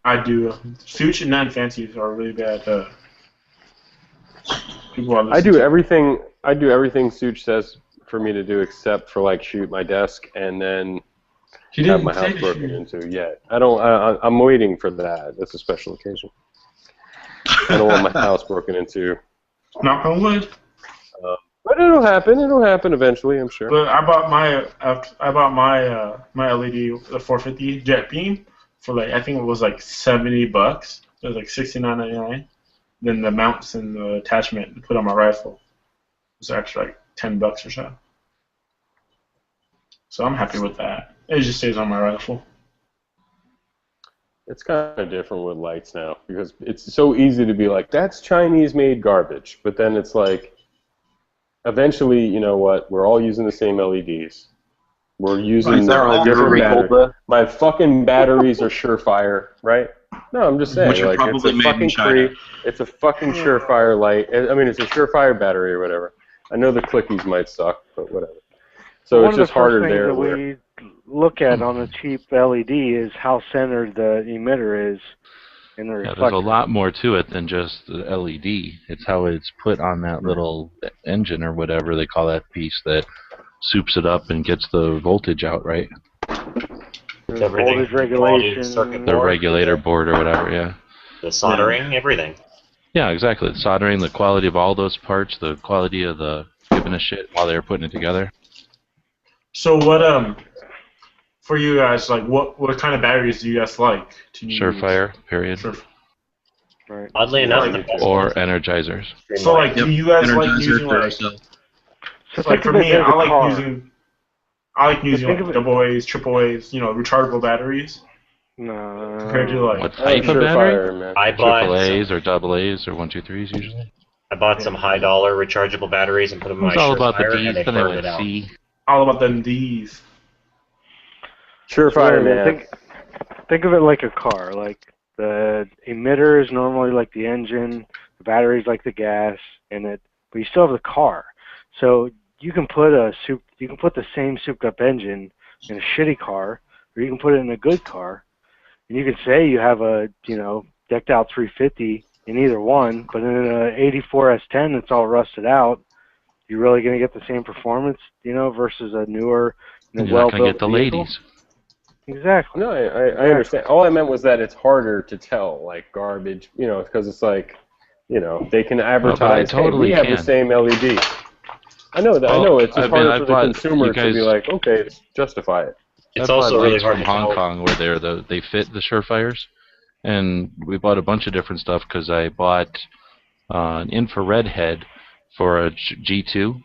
I do. Such and non-fancies are really bad. I do everything Such says for me to do, except for like shoot my desk and then have my house broken into. Yet I'm waiting for that. That's a special occasion. I don't want my house broken into. Knock on wood. But it'll happen. It'll happen eventually, I'm sure. But I bought my my LED, the 450 Jet Beam, for like, I think it was like $70. It was like $69.99. Then the mounts and the attachment to put on my rifle was actually like $10 or so. So I'm happy with that. It just stays on my rifle. It's kind of different with lights now because it's so easy to be like, that's Chinese-made garbage. But then it's like, eventually, you know what? We're all using the same LEDs. We're using different batteries. My fucking batteries are Surefire, right? No, I'm just saying, which are like, it's probably a made fucking in China. it's a fucking Surefire light. I mean, it's a Surefire battery or whatever. I know the clickies might suck, but whatever. So it's just harder there. One of the first things that we look at on a cheap LED is how centered the emitter is in the reflector. There's a lot more to it than just the LED. It's how it's put on that little engine or whatever they call that piece that soups it up and gets the voltage out, right? Voltage regulation. The regulator board or whatever, yeah. The soldering, everything. Yeah, exactly. The soldering, the quality of all those parts, the quality of the giving a shit while they were putting it together. So what for you guys, like what kind of batteries do you guys like to use? Surefire, period. Right. Oddly enough, or energizers. So like, do you guys like using like? So like for me, I like using like double A's, triple A's, rechargeable batteries. No. Compared to like what type of battery? I bought triple A's or double A's or 1, 2, 3s usually. I bought some $high rechargeable batteries and put them in my all about the Surefire, D's, and they then burned like it out. C. All about them D's. Surefire, man. Think of it like a car. Like the emitter is normally like the engine, the battery is like the gas, but you still have the car. So you can put the same souped up engine in a shitty car, or you can put it in a good car, and you can say you have a decked out 350 in either one, but in an 84 S10 that's all rusted out, you're really going to get the same performance, versus a newer, You're not going to get the vehicle? ladies. Exactly. No, I understand. All I meant was that it's harder to tell, like garbage, because it's like, they can advertise, hey, we have the same LED. I know that. I know it's just harder for the consumer to be like, okay, justify it. It's also really hard from to Hong Kong where they fit the Surefires, and we bought a bunch of different stuff because I bought an infrared head for a G2,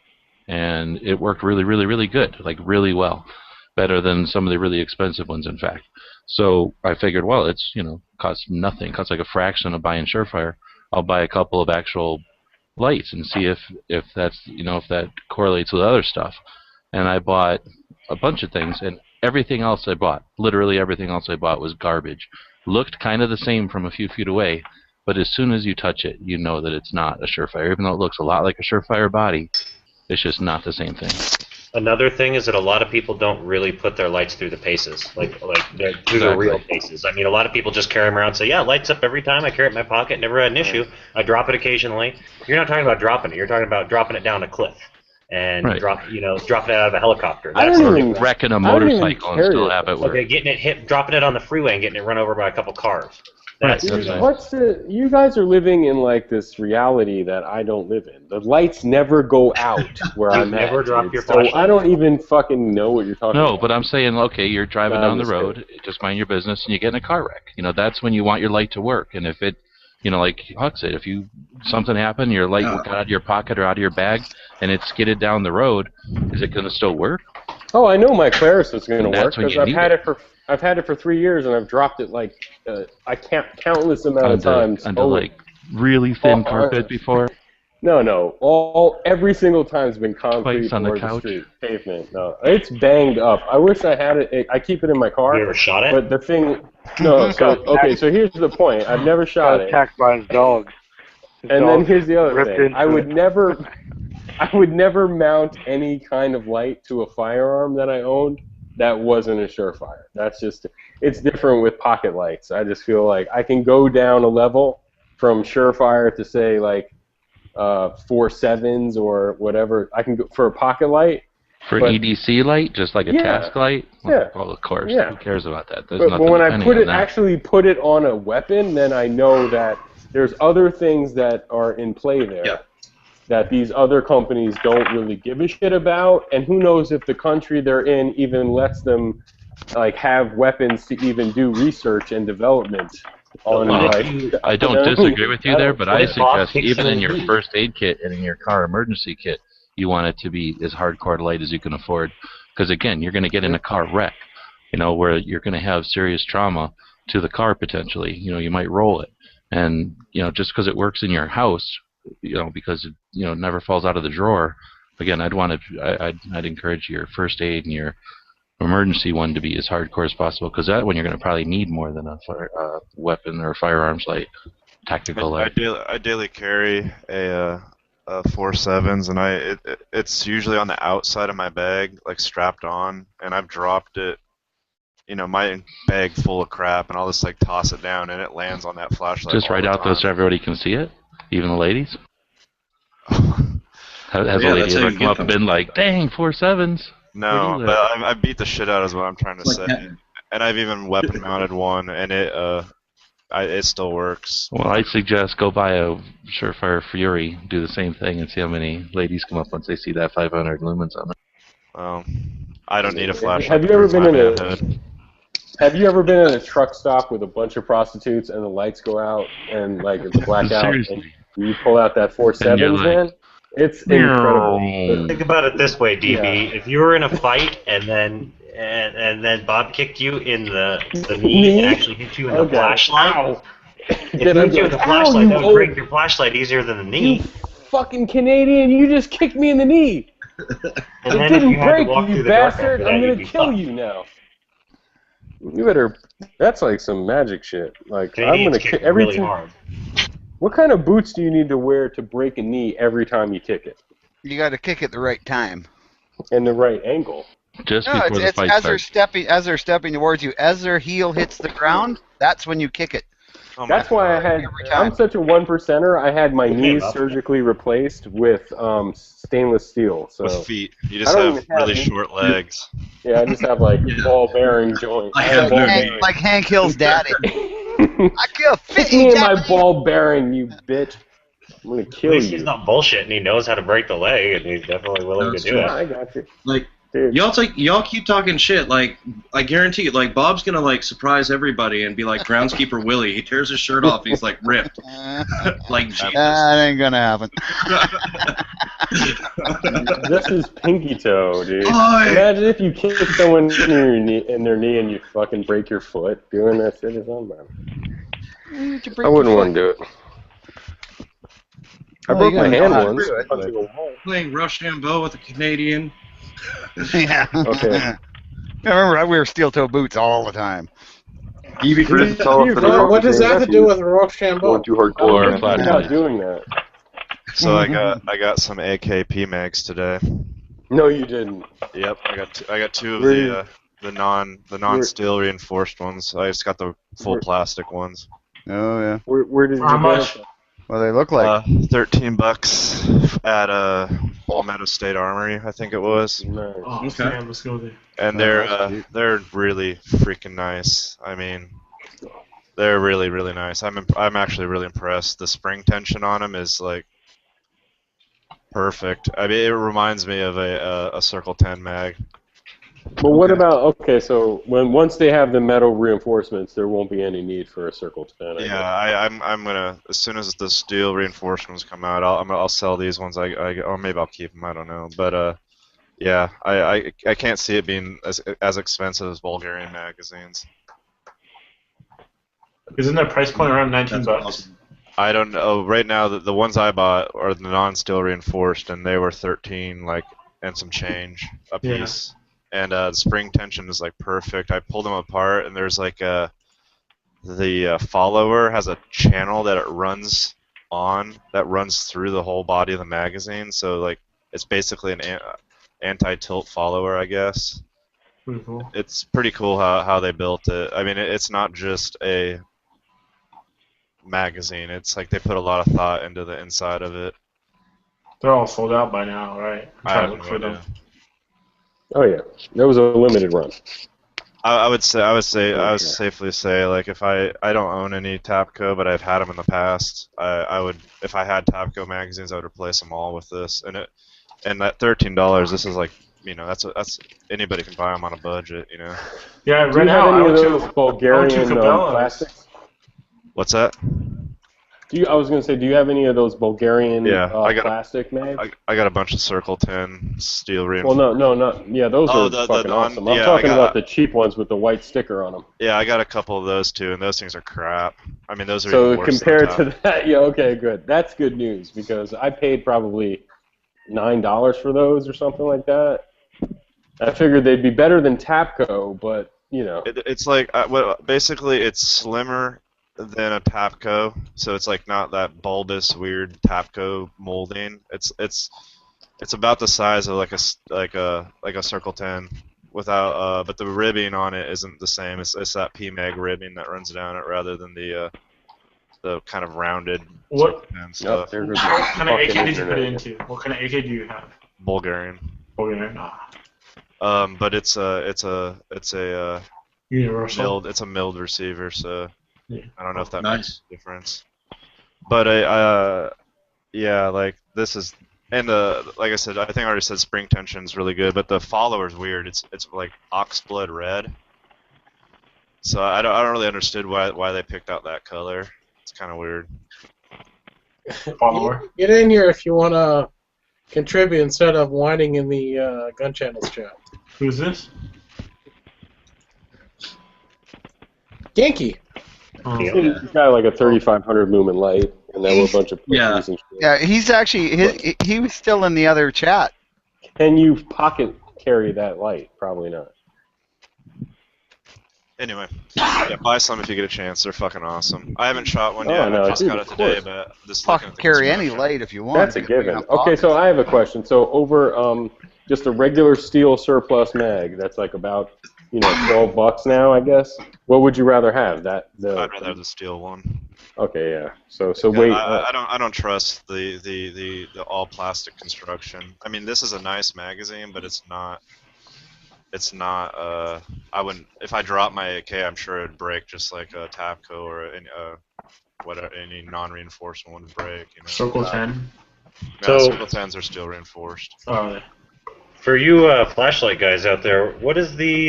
and it worked really, really, really good, like really well, better than some of the really expensive ones, in fact. So I figured, well, it's costs nothing, costs like a fraction of buying Surefire. I'll buy a couple of actual lights and see if that's if that correlates with other stuff. And I bought a bunch of things, and everything else I bought, literally everything else I bought, was garbage. Looked kind of the same from a few feet away, but as soon as you touch it, you know that it's not a Surefire. Even though it looks a lot like a Surefire body, it's just not the same thing. Another thing is that a lot of people don't really put their lights through the paces, like through the real paces. I mean, a lot of people just carry them around and say, yeah, lights up every time. I carry it in my pocket, never had an issue. I drop it occasionally. You're not talking about dropping it. You're talking about dropping it down a cliff. and dropping it out of a helicopter. That's like wrecking a motorcycle and still have it work. Okay, dropping it on the freeway and getting it run over by a couple cars. You guys are living in like this reality that I don't live in. The lights never go out where I'm at. Never drop your flashlight. So I don't even fucking know what you're talking about. No, but I'm saying, okay, you're driving down the road, just mind your business, and you get in a car wreck. That's when you want your light to work. And if it, like Huck said, if something happened, your light got out of your pocket or out of your bag, and it skidded down the road, is it going to still work? Oh, I know my Claris is going to work because I've had it for 3 years, and I've dropped it like I can't countless amount of times. Onto like really thin carpet before. No. Every single time's been concrete on the or couch. The street pavement. No, it's banged up. I wish I had it. I keep it in my car. You ever shot it? But the thing, no. So here's the point. I've never shot it. Attacked by his dogs. And then here's the other thing. I would never mount any kind of light to a firearm that I owned that wasn't a Surefire. That's just, it's different with pocket lights. I just feel like I can go down a level from Surefire to say like 4.7s or whatever. I can go for a pocket light. For an EDC light, just like a task light? Yeah. Well, of course. Yeah. Who cares about that? But when I actually put it on a weapon, then I know that there's other things that are in play there that these other companies don't really give a shit about, and who knows if the country they're in even lets them like have weapons to even do research and development on. I don't disagree with you there, but I suggest even in your first aid kit and in your car emergency kit, you want it to be as hardcore light as you can afford, because again, you're going to get in a car wreck, where you're going to have serious trauma to the car potentially. You might roll it, and just because it works in your house, because it never falls out of the drawer. Again, I'd encourage your first aid and your emergency one to be as hardcore as possible, because that one you're going to probably need more than a weapon or firearms light, tactical light. I daily carry a 4.7s, and it's usually on the outside of my bag, like strapped on, and I've dropped it. My bag full of crap, and I'll just like toss it down, and it lands on that flashlight. Just right out there so everybody can see it, even the ladies. Has a lady ever come up and been like, "Dang, 4.7s"? No, but I beat the shit out is what I'm trying to say. And I've even weapon mounted one, and it still works. Well, I suggest go buy a Surefire Fury, do the same thing, and see how many ladies come up once they see that 500 lumens on it. I don't need a flashlight. Have you ever been in a truck stop with a bunch of prostitutes and the lights go out and like it's a blackout and you pull out that 4.7s, man? It's incredible. Think about it this way, DB. If you were in a fight and then Bob kicked you in the knee and actually hit you in the flashlight, if he hit you in the flashlight, that would break your flashlight easier than the knee. You fucking Canadian! You just kicked me in the knee. And it didn't break, you bastard! I'm gonna kill you now. You better. That's like some magic shit. Like I'm gonna kick every time. Hard. What kind of boots do you need to wear to break a knee every time you kick it? You got to kick it the right time. And the right angle. Just before the fight starts. As they're stepping towards you, as their heel hits the ground, that's when you kick it. That's why I'm such a 1%er. I had my knees surgically replaced with stainless steel. So with feet. You just have really short legs. Yeah, I just have like ball bearing joints. Like Hank Hill's daddy. I kill 50 me in my ball bearing, you bitch. I'm gonna kill you. He's not bullshitting. He knows how to break the leg, and he's definitely willing to do it. I got you. Like, y'all keep talking shit. Like, I guarantee you, like, Bob's gonna like surprise everybody and be like Groundskeeper Willie. He tears his shirt off and he's like ripped. Like, Jesus. That ain't gonna happen. This is pinky toe, dude. Imagine if you kick someone in their knee and you fucking break your foot doing that shit is on, man. I wouldn't want to do it. I broke my hand once. Playing Rochambeau with a Canadian. Yeah. Okay. I remember we were steel-toe boots all the time. What does that have to do with Rochambeau? I'm not doing that. So I got some AKP mags today. No, you didn't. Yep, I got two of the non-steel reinforced ones. I just got the full plastic ones. Oh yeah. Where did you get them? Well, they look like $13 at Palmetto State Armory, I think it was. Nice. Oh, Okay. damn, let's go there. And they're really freaking nice. I mean, they're really nice. I'm actually really impressed. The spring tension on them is like perfect. I mean, it reminds me of a Circle 10 mag. But what about so once they have the metal reinforcements, there won't be any need for a Circle 10. Yeah, I'm gonna, as soon as the steel reinforcements come out, I'll sell these ones. Or maybe I'll keep them. I don't know. But yeah, I can't see it being as expensive as Bulgarian magazines. Isn't their price point around $19? Awesome. I don't know. Right now, the ones I bought are the non-steel reinforced, and they were 13, like, and some change a piece. Yeah. And the spring tension is like perfect. I pulled them apart, and there's like the follower has a channel that it runs on that runs through the whole body of the magazine. So like it's basically an anti-tilt follower, I guess. Pretty cool. It's pretty cool how they built it. I mean, it's not just a magazine. It's like they put a lot of thought into the inside of it. They're all sold out by now, right? I'm trying to look for them. Oh yeah, there was a limited run. I would safely say, like, if I don't own any Tapco, but I've had them in the past. I would, if I had Tapco magazines, I would replace them all with this. And that $13, this is like, you know, that's anybody can buy them on a budget, you know. Yeah, right now I would those Bulgarian plastics. What's that? I was gonna say, do you have any of those Bulgarian plastic mags? I got a bunch of Circle 10 steel reinforced. Well, no, not those are fucking awesome. I'm talking about the cheap ones with the white sticker on them. Yeah, I got a couple of those too, and those things are crap. I mean, those are so even worse compared to that. Yeah, okay, good. That's good news because I paid probably $9 for those or something like that. I figured they'd be better than Tapco, but you know, it's like basically it's slimmer than a Tapco, so it's like not that bulbous, weird Tapco molding. It's about the size of like a Circle 10, without but the ribbing on it isn't the same. It's that PMag ribbing that runs down it rather than the kind of rounded Circle 10 stuff. What kind of AK did you put it into? What kind of AK do you have? Bulgarian. Bulgarian. But it's a universal. It's a milled receiver, so. Yeah. I don't know if that makes a difference, but yeah, like this is, and like I said, I think I already said spring tension is really good, but the follower's weird. It's like oxblood red, so I don't really understood why they picked out that color. It's kind of weird. Follower. Get in here if you want to contribute instead of whining in the gun channels chat. Who's this? Yankee. He's got like a 3500 lumen light, and there were a bunch of and shit. Yeah, he's actually he was still in the other chat. Can you pocket carry that light? Probably not. Anyway, yeah, buy some if you get a chance. They're fucking awesome. I haven't shot one yet. I just got it today, but just pocket carry any light if you want. That's a given. Okay, so I have a question. So over just a regular steel surplus mag, that's like about $12 now, I guess. What would you rather have? I'd rather have the steel one. Okay, yeah. So wait. I don't trust the all plastic construction. I mean, this is a nice magazine, but it's not. I wouldn't. If I dropped my AK, I'm sure it'd break just like a Tapco or any non-reinforced one would break. You know? Circle 10. Yeah, so Circle 10s are still reinforced. Oh. For you flashlight guys out there, what is the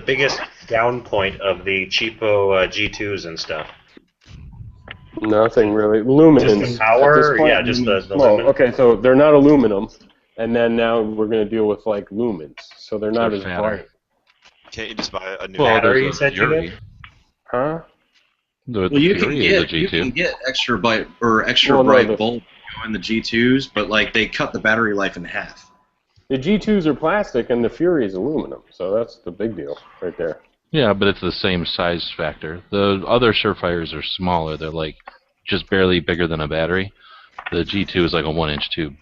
biggest down point of the cheapo G2s and stuff? Nothing really. Lumens. Just the power? Yeah, just the lumens. Okay, so they're not aluminum, and then now we're going to deal with like lumens, so they're not as bright. Can't you just buy a new battery? You said you did? Huh? Well, you can get extra bright bulb in the G2s, but like they cut the battery life in half. The G2s are plastic and the Fury is aluminum, so that's the big deal right there. Yeah, but it's the same size factor. The other Surefires are smaller. They're like just barely bigger than a battery. The G2 is like a 1-inch tube.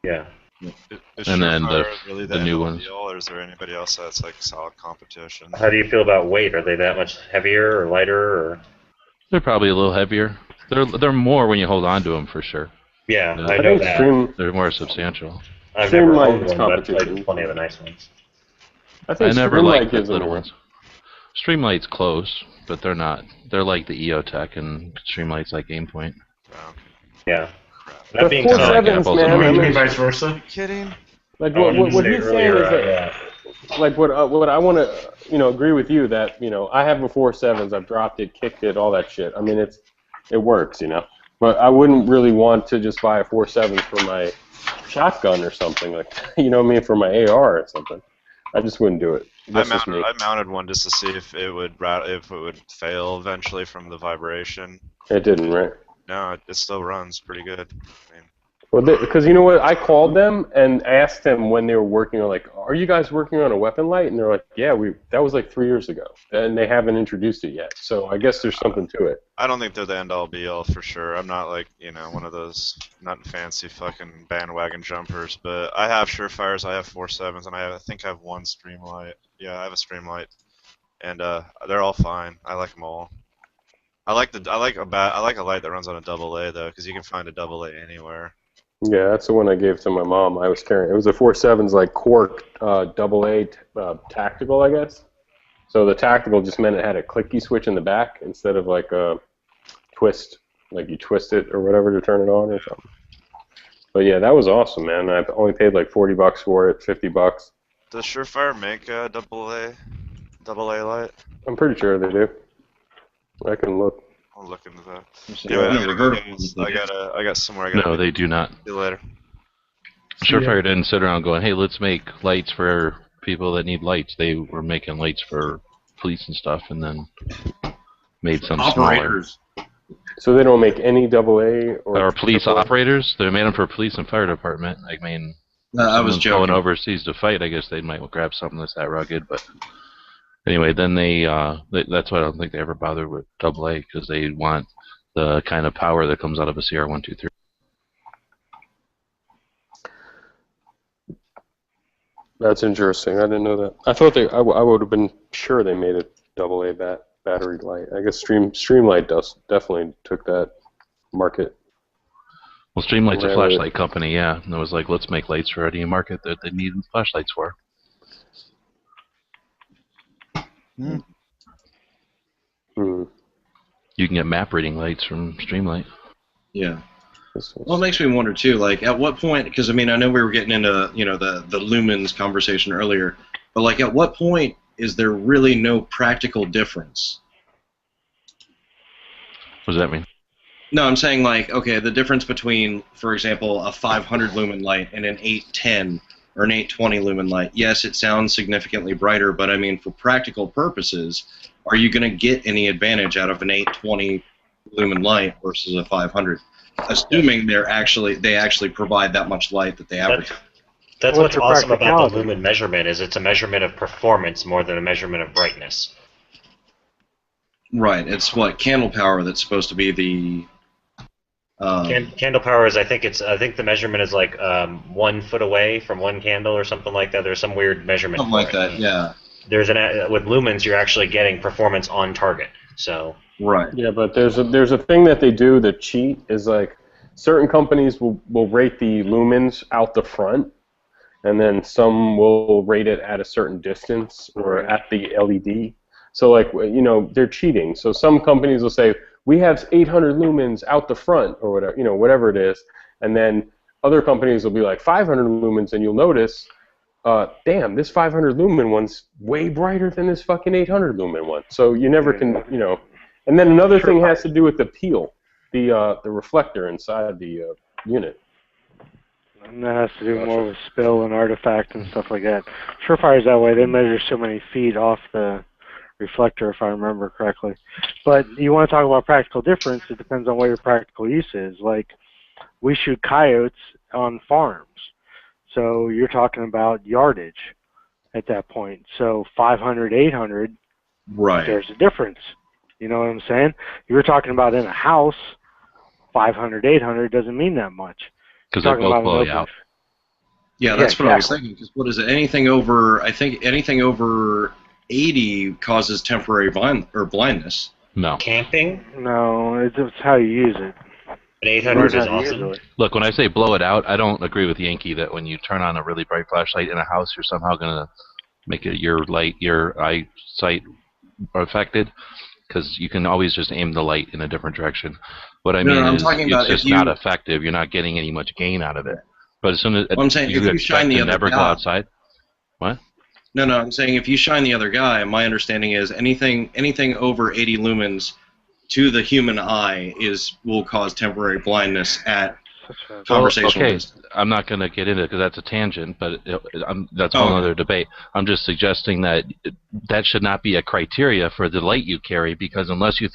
Yeah. And then really the new ones. Or is there anybody else that's like solid competition? How do you feel about weight? Are they that much heavier or lighter? Or? They're probably a little heavier. They're more when you hold on to them for sure. Yeah, I know that. They're more substantial. I've never owned one, but I've played plenty of the nice ones. I never liked the little ones. Streamlight's close, but they're not. They're like the EOTech, and Streamlight's like Aimpoint. Yeah. That being 4.7s, man. I mean, vice versa. Are you kidding? Like what he's saying is that, like what I want to agree with you that I have a 4.7s. I've dropped it, kicked it, all that shit. I mean it works, But I wouldn't really want to just buy a 4.7 for my shotgun or something like that. For my AR or something. I just wouldn't do it. I mounted one just to see if it would fail eventually from the vibration. It didn't, right? No, it still runs pretty good. Well, because you know what? I called them and asked them when they were working on, are you guys working on a weapon light? And they're like, yeah, that was like 3 years ago, and they haven't introduced it yet. So I guess there's something to it. I don't think they're the end-all be-all for sure. I'm not one of those not fancy fucking bandwagon jumpers, but I have Surefires, I have 4.7s, and I think I have one Streamlight. Yeah, I have a Streamlight, and they're all fine. I like them all. I like a light that runs on a AA though, because you can find a AA anywhere. Yeah, that's the one I gave to my mom. I was carrying. It was a 4.7's like Cork AA tactical, I guess. So the tactical just meant it had a clicky switch in the back instead of like a twist, like you twist it or whatever to turn it on or something. But yeah, that was awesome, man. I only paid like $40 for it, $50. Does Surefire make a AA light? I'm pretty sure they do. I can look. I'll look into that. I got somewhere. No, they do not. See you later. Surefire didn't sit around going, hey, let's make lights for people that need lights. They were making lights for police and stuff, and then made some operators. Smaller. So they don't make any AA or police operators? They made them for police and fire department. I mean, I was joking. Going overseas to fight, I guess they might grab something that's that rugged, but... Anyway, then that's why I don't think they ever bother with AA, because they want the kind of power that comes out of a CR123. That's interesting. I didn't know that. I thought I would have been sure they made a AA battery light. I guess Streamlight definitely took that market. Well, Streamlight's a flashlight company, yeah. And it was like, let's make lights for any market that they need flashlights for. You can get map reading lights from Streamlight. Yeah. Well, it makes me wonder too. Like, at what point? Because I mean, I know we were getting into the lumens conversation earlier, but like, at what point is there really no practical difference? What does that mean? No, I'm saying like, okay, the difference between, for example, a 500 lumen light and an 810 or an 820 lumen light. Yes, it sounds significantly brighter, but I mean, for practical purposes, are you going to get any advantage out of an 820 lumen light versus a 500? Assuming they actually provide that much light that they advertise. That's what's awesome about the lumen measurement is it's a measurement of performance more than a measurement of brightness. Right. It's what candle power that's supposed to be the. Candle power is I think the measurement is like 1 foot away from one candle or something like that. There's some weird measurement. Something like that. Yeah. There's with lumens you're actually getting performance on target. So. Right. Yeah, but there's a thing that they do that cheat is like certain companies will rate the lumens out the front, and then some will rate it at a certain distance or at the LED. So like they're cheating. So some companies will say we have 800 lumens out the front or whatever whatever it is, and then other companies will be like 500 lumens, and you'll notice, damn, this 500 lumen one's way brighter than this fucking 800 lumen one. So you never can And then another thing has to do with the peel, the reflector inside the unit. And that has to do more with spill and artifact and stuff like that. Surefire's that way. They measure so many feet off the reflector, if I remember correctly. But you want to talk about practical difference, it depends on what your practical use is. Like, we shoot coyotes on farms. So you're talking about yardage at that point. So 500, 800, right. There's a difference. You know what I'm saying? If you're talking about in a house, 500, 800 doesn't mean that much. Because they both blow you out. Yeah, that's what I was thinking. Because what is it? Anything over 80 causes temporary blindness. No. Camping? No, it's how you use it. But 800 is awesome. Look, when I say blow it out, I don't agree with Yankee that when you turn on a really bright flashlight in a house, you're somehow going to make it your eyesight affected, because you can always just aim the light in a different direction. What I mean is it's just not effective. You're not getting any much gain out of it. But as soon as I'm saying if you shine the other never guy, go outside. What? No, I'm saying if you shine the other guy, my understanding is anything over 80 lumens to the human eye will cause temporary blindness at conversational distance. Okay, I'm not going to get into it because that's a tangent, but that's a whole other debate. I'm just suggesting that that should not be a criteria for the light you carry, because unless you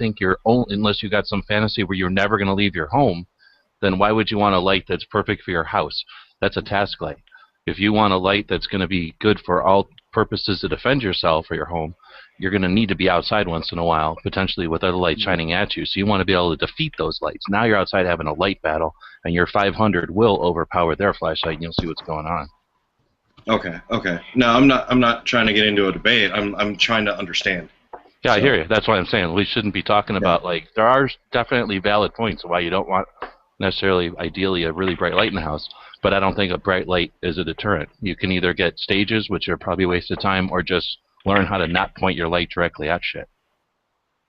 got some fantasy where you're never going to leave your home, then why would you want a light that's perfect for your house? That's a task light. If you want a light that's going to be good for all purposes to defend yourself or your home, you're going to need to be outside once in a while, potentially with other lights shining at you. So you want to be able to defeat those lights. Now you're outside having a light battle, and your 500 will overpower their flashlight, and you'll see what's going on. Okay. No, I'm not trying to get into a debate. I'm trying to understand. Yeah, I hear you. That's what I'm saying. We shouldn't be talking about, there are definitely valid points of why you don't want necessarily, ideally, a really bright light in the house. But I don't think a bright light is a deterrent. You can either get stages, which are probably a waste of time, or just learn how to not point your light directly at shit.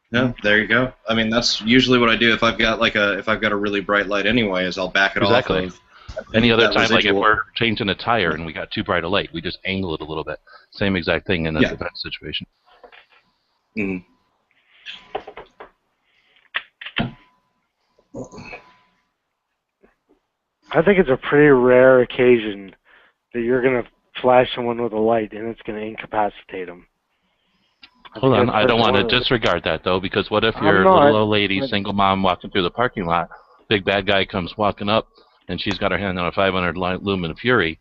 Yeah, there you go. I mean, that's usually what I do if I've got a really bright light anyway, is I'll back it off of any other time, residual. Like if we're changing a tire and we got too bright a light, we just angle it a little bit. Same exact thing in a defense situation. I think it's a pretty rare occasion that you're going to flash someone with a light and it's going to incapacitate them. Hold on, I don't want to disregard that, though, because what if you're a little old lady, single mom, walking through the parking lot, big bad guy comes walking up, and she's got her hand on a 500 lumen Fury,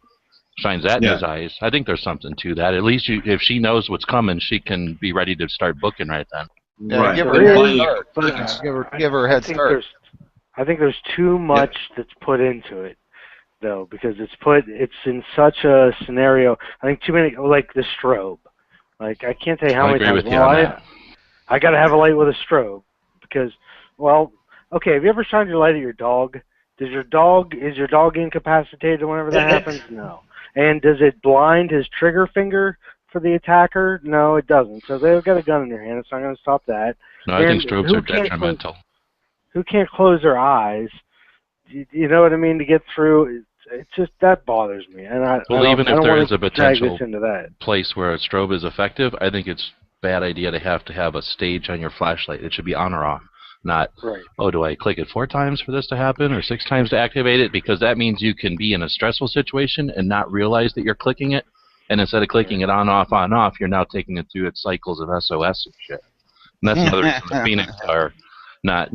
shines that in his eyes. I think there's something to that. At least if she knows what's coming, she can be ready to start booking right then. Yeah, give her a head start. Give her a head start. I think there's too much that's put into it, though, because it's in such a scenario. I think too many, like the strobe. Like, I can't tell you how many times. I got to have a light with a strobe because, okay. Have you ever shined your light at your dog? Is your dog incapacitated whenever that happens? No. And does it blind his trigger finger for the attacker? No, it doesn't. So they've got a gun in their hand. It's not going to stop that. No, I think strobes are detrimental. Who can't close their eyes? You know what I mean? To get through. It's just, that bothers me. And even if there is a potential place where a strobe is effective, I think it's a bad idea to have a stage on your flashlight. It should be on or off, not, do I click it 4 times for this to happen or 6 times to activate it? Because that means you can be in a stressful situation and not realize that you're clicking it. And instead of clicking it on, off, you're now taking it through its cycles of SOS and shit. And that's another reason the Phoenix are not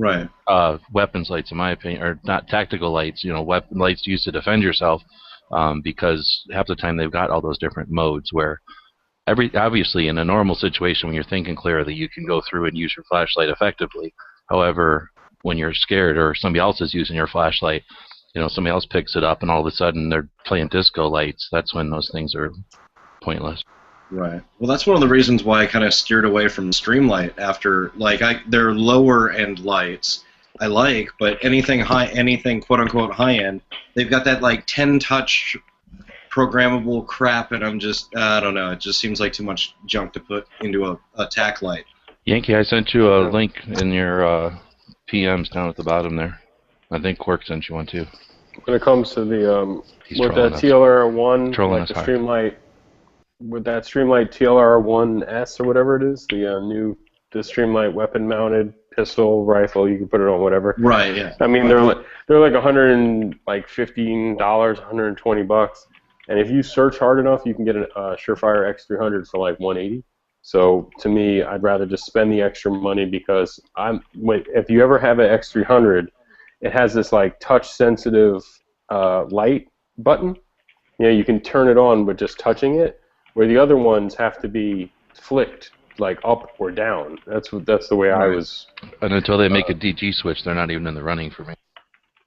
weapons lights, in my opinion, or not tactical lights, weapon lights used to defend yourself, because half the time they've got all those different modes where obviously in a normal situation when you're thinking clearly, you can go through and use your flashlight effectively. However, when you're scared or somebody else is using your flashlight, somebody else picks it up and all of a sudden they're playing disco lights. That's when those things are pointless. Right. Well, that's one of the reasons why I kind of steered away from Streamlight after, they're lower end lights I like, but anything quote unquote high end, they've got that 10 touch programmable crap, and I'm just, I don't know, it just seems like too much junk to put into a tack light. Yankee, I sent you a link in your PMs down at the bottom there. I think Quark sent you one too. When it comes to the with that TLR1, the Streamlight. With that Streamlight TLR1S or whatever it is, the Streamlight weapon-mounted pistol rifle, you can put it on whatever. Right. Yeah. I mean, they're like $115, $120, and if you search hard enough, you can get a Surefire X300 for like $180. So to me, I'd rather just spend the extra money because if you ever have an X300, it has this touch-sensitive light button. You can turn it on with just touching it. Where the other ones have to be flicked, up or down. That's the way I was. And until they make a DG switch, they're not even in the running for me.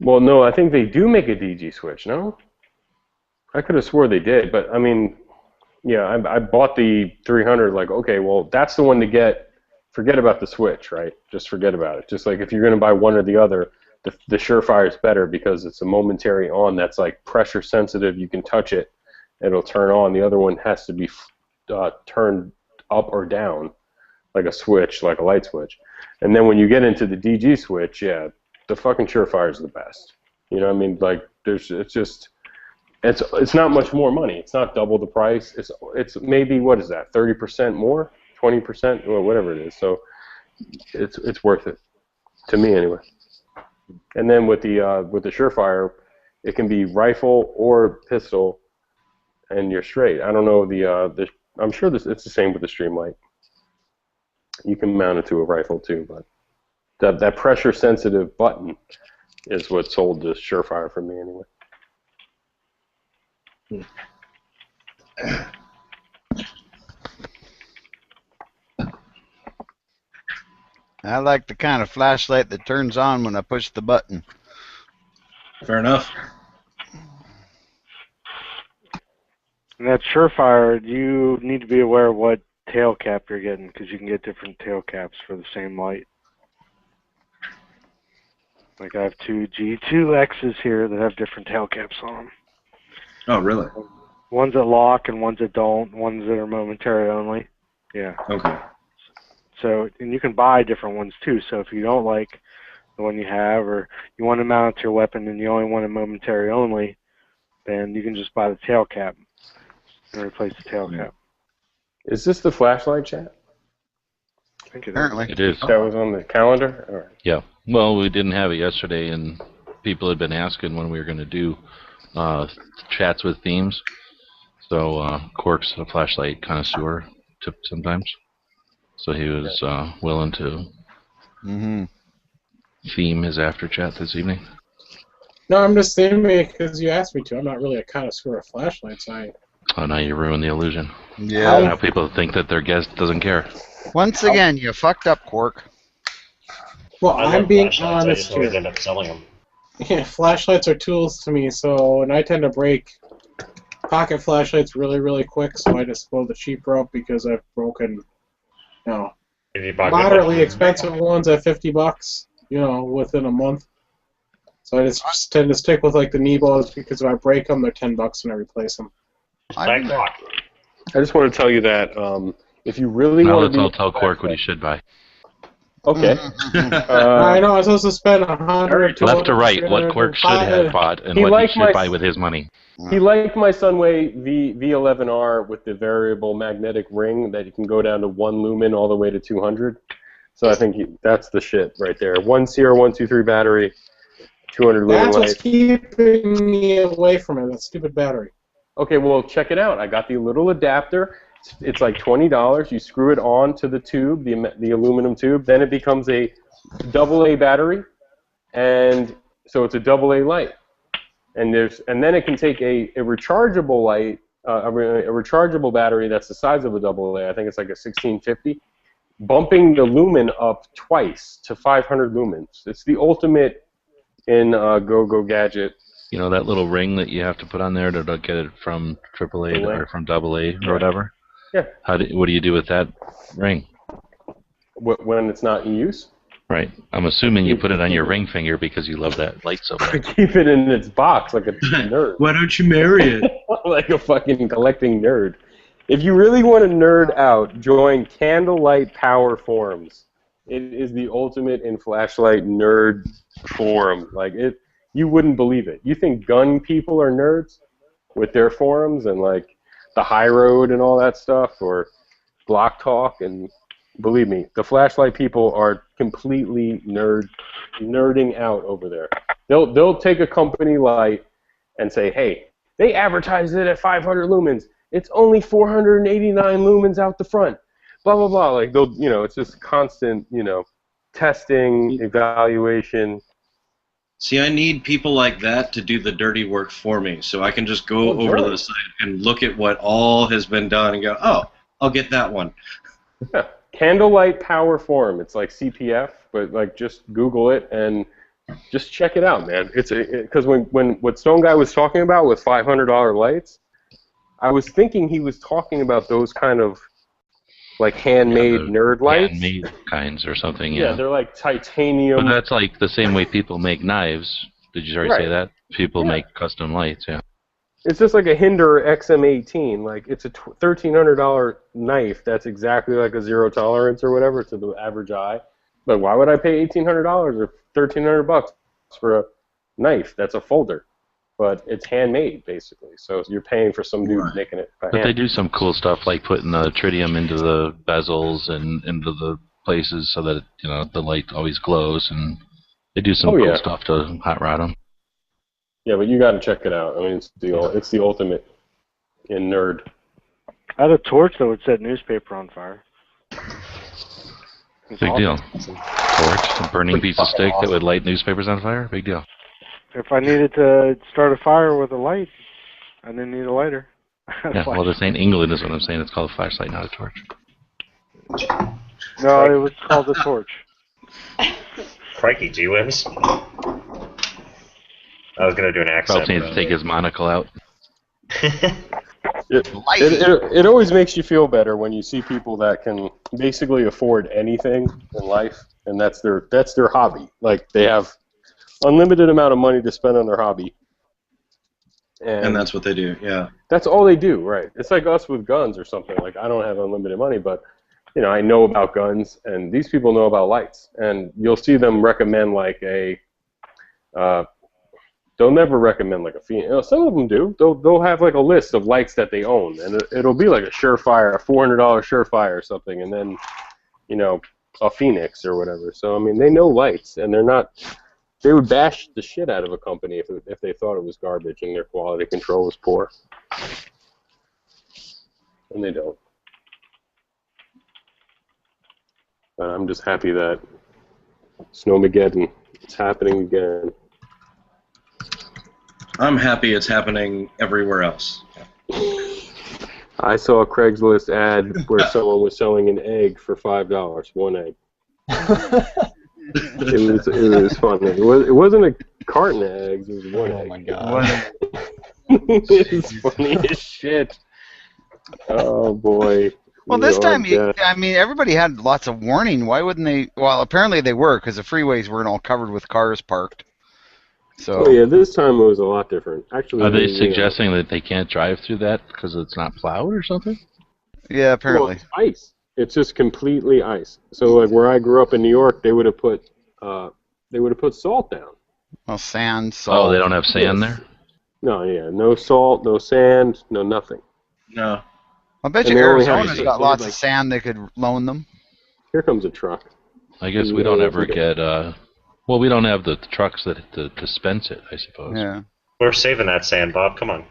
Well, no, I think they do make a DG switch. No, I could have swore they did, but I mean, I bought the 300. Okay, well, that's the one to get forget about the switch, right? Just forget about it. Just like if you're going to buy one or the other, the Surefire is better because it's a momentary on that's like pressure sensitive. You can touch it, it'll turn on. The other one has to be turned up or down, like a switch, like a light switch. And then when you get into the DG switch, yeah, the fucking Surefire is the best. You know what I mean? Like it's not much more money. It's not double the price. It's maybe, what is that, 30% more, 20%, or whatever it is. So it's worth it to me anyway. And then with the Surefire, it can be rifle or pistol, and you're straight. I don't know I'm sure it's the same with the Streamlight. You can mount it to a rifle too, but that pressure sensitive button is what sold the Surefire for me anyway. I like the kind of flashlight that turns on when I push the button. Fair enough. And that Surefire, you need to be aware of what tail cap you're getting, because you can get different tail caps for the same light. Like I have two G2X's here that have different tail caps on them. Oh, really? Ones that lock and ones that don't, ones that are momentary only. Yeah. Okay. So, and you can buy different ones too. So if you don't like the one you have, or you want to mount it to your weapon and you only want a momentary only, then you can just buy the tail cap and replace the tail cap. Is this the flashlight chat? I think Apparently. It is. That was on the calendar? All right. Yeah. Well, we didn't have it yesterday, and people had been asking when we were going to do chats with themes. So Quark's a flashlight connoisseur sometimes. So he was willing to theme his after chat this evening. No, I'm just theming because you asked me to. I'm not really a connoisseur of flashlights. Oh, now you ruined the illusion. Yeah. Now people think that their guest doesn't care. Once again, you fucked up, Quark. Well, I'm being honest I just always here. end up selling them. Yeah, flashlights are tools to me, and I tend to break pocket flashlights really, really quick, so I just go the cheap route because I've broken, moderately expensive ones at $50, within a month. So I just tend to stick with like the Nebos because if I break them, they're $10 and I replace them. I just want to tell you that if you really now want to let's all tell Quark what he should buy. Okay. I know I'm supposed to spend $100. Left to right, what Quark should have bought and what he should buy with his money. He liked my Sunway V11R with the variable magnetic ring that you can go down to 1 lumen all the way to 200. So I think that's the shit right there. 1 CR123 battery, 200 lumen That's light. what's keeping me away from it, that stupid battery. Okay, well, check it out. I got the little adapter. It's like $20. You screw it on to the tube, the aluminum tube. Then it becomes a AA battery, and so it's a AA light. And then it can take a rechargeable light, a rechargeable battery that's the size of a AA. I think it's like a 1650, bumping the lumen up twice to 500 lumens. It's the ultimate in Go Gadget. You know that little ring that you have to put on there to get it from AAA or from AA or whatever? Yeah. What do you do with that ring? When it's not in use? Right. I'm assuming you put it on your ring finger because you love that light so much. Keep it in its box like a nerd. Why don't you marry it? Like a fucking collecting nerd. If you really want to nerd out, join Candlelight Power Forums. It is the ultimate in flashlight nerd forum. Like you wouldn't believe it. You think gun people are nerds with their forums and like the High Road and all that stuff, or Block Talk, and believe me, the flashlight people are completely nerding out over there. They'll take a company light and say, hey, they advertised it at 500 lumens. It's only 489 lumens out the front. Blah blah blah. Like it's just constant, testing, evaluation. See, I need people like that to do the dirty work for me, so I can just go over to the site and look at what all has been done and go, oh, I'll get that one. Yeah. Candlelight Power Forum. It's like CPF, but like just Google it and just check it out, man. Because when what Stone Guy was talking about with $500 lights, I was thinking he was talking about those kind of like handmade nerd lights. Handmade kinds or something. Yeah, they're like titanium. But that's like the same way people make knives. Did you already say that? People make custom lights. Yeah. It's just like a Hinder XM18. Like, it's a $1,300 knife that's exactly like a zero tolerance or whatever to the average eye. But why would I pay $1,800 or $1,300 for a knife that's a folder? But it's handmade, basically. So you're paying for some dude making it by hand. They do some cool stuff like putting the tritium into the bezels and into the places so that the light always glows, and they do some cool stuff to hot rod them. Yeah, but you got to check it out. I mean, it's the ultimate in nerd. I had a torch that would set newspaper on fire. Big deal. Torch, a burning piece of stick that would light newspapers on fire. Big deal. If I needed to start a fire with a light, I didn't need a lighter. Yeah, well, this ain't England, is what I'm saying. It's called a flashlight, not a torch. No, it was called a torch. Crikey, G-Wims. I was going to do an accent. Probably needs to take his monocle out. It always makes you feel better when you see people that can basically afford anything in life, and that's their hobby. Like, they have unlimited amount of money to spend on their hobby. And that's what they do, yeah. That's all they do, right. It's like us with guns or something. Like, I don't have unlimited money, but I know about guns, and these people know about lights. And you'll see them recommend like they'll never recommend like a Phoenix. Some of them do. They'll have like a list of lights that they own, and it'll be like a Surefire, a $400 Surefire or something, and then a Phoenix or whatever. So I mean, they know lights, and they're not. They would bash the shit out of a company if they thought it was garbage and their quality control was poor, and they don't. But I'm just happy that Snowmageddon is happening again. I'm happy it's happening everywhere else. I saw a Craigslist ad where someone was selling an egg for $5, one egg. It was funny. It wasn't a carton of eggs. It was one egg. Oh my god! It's funny as shit. Oh boy. Well, this time, I mean, everybody had lots of warning. Why wouldn't they? Well, apparently they were, because the freeways weren't all covered with cars parked. So. Oh yeah, this time it was a lot different. Actually, are they suggesting that they can't drive through that because it's not plowed or something? Yeah, apparently. Well, it's ice. It's just completely ice. So like where I grew up in New York, they would have put salt down. Well, sand, salt. Oh, they don't have sand there? No, yeah, no salt, no sand, no nothing. No. I bet you Arizona's got lots of sand they could loan them. Here comes a truck. I guess we don't ever get. Well, we don't have the trucks that to dispense it, I suppose. Yeah. We're saving that sand, Bob. Come on.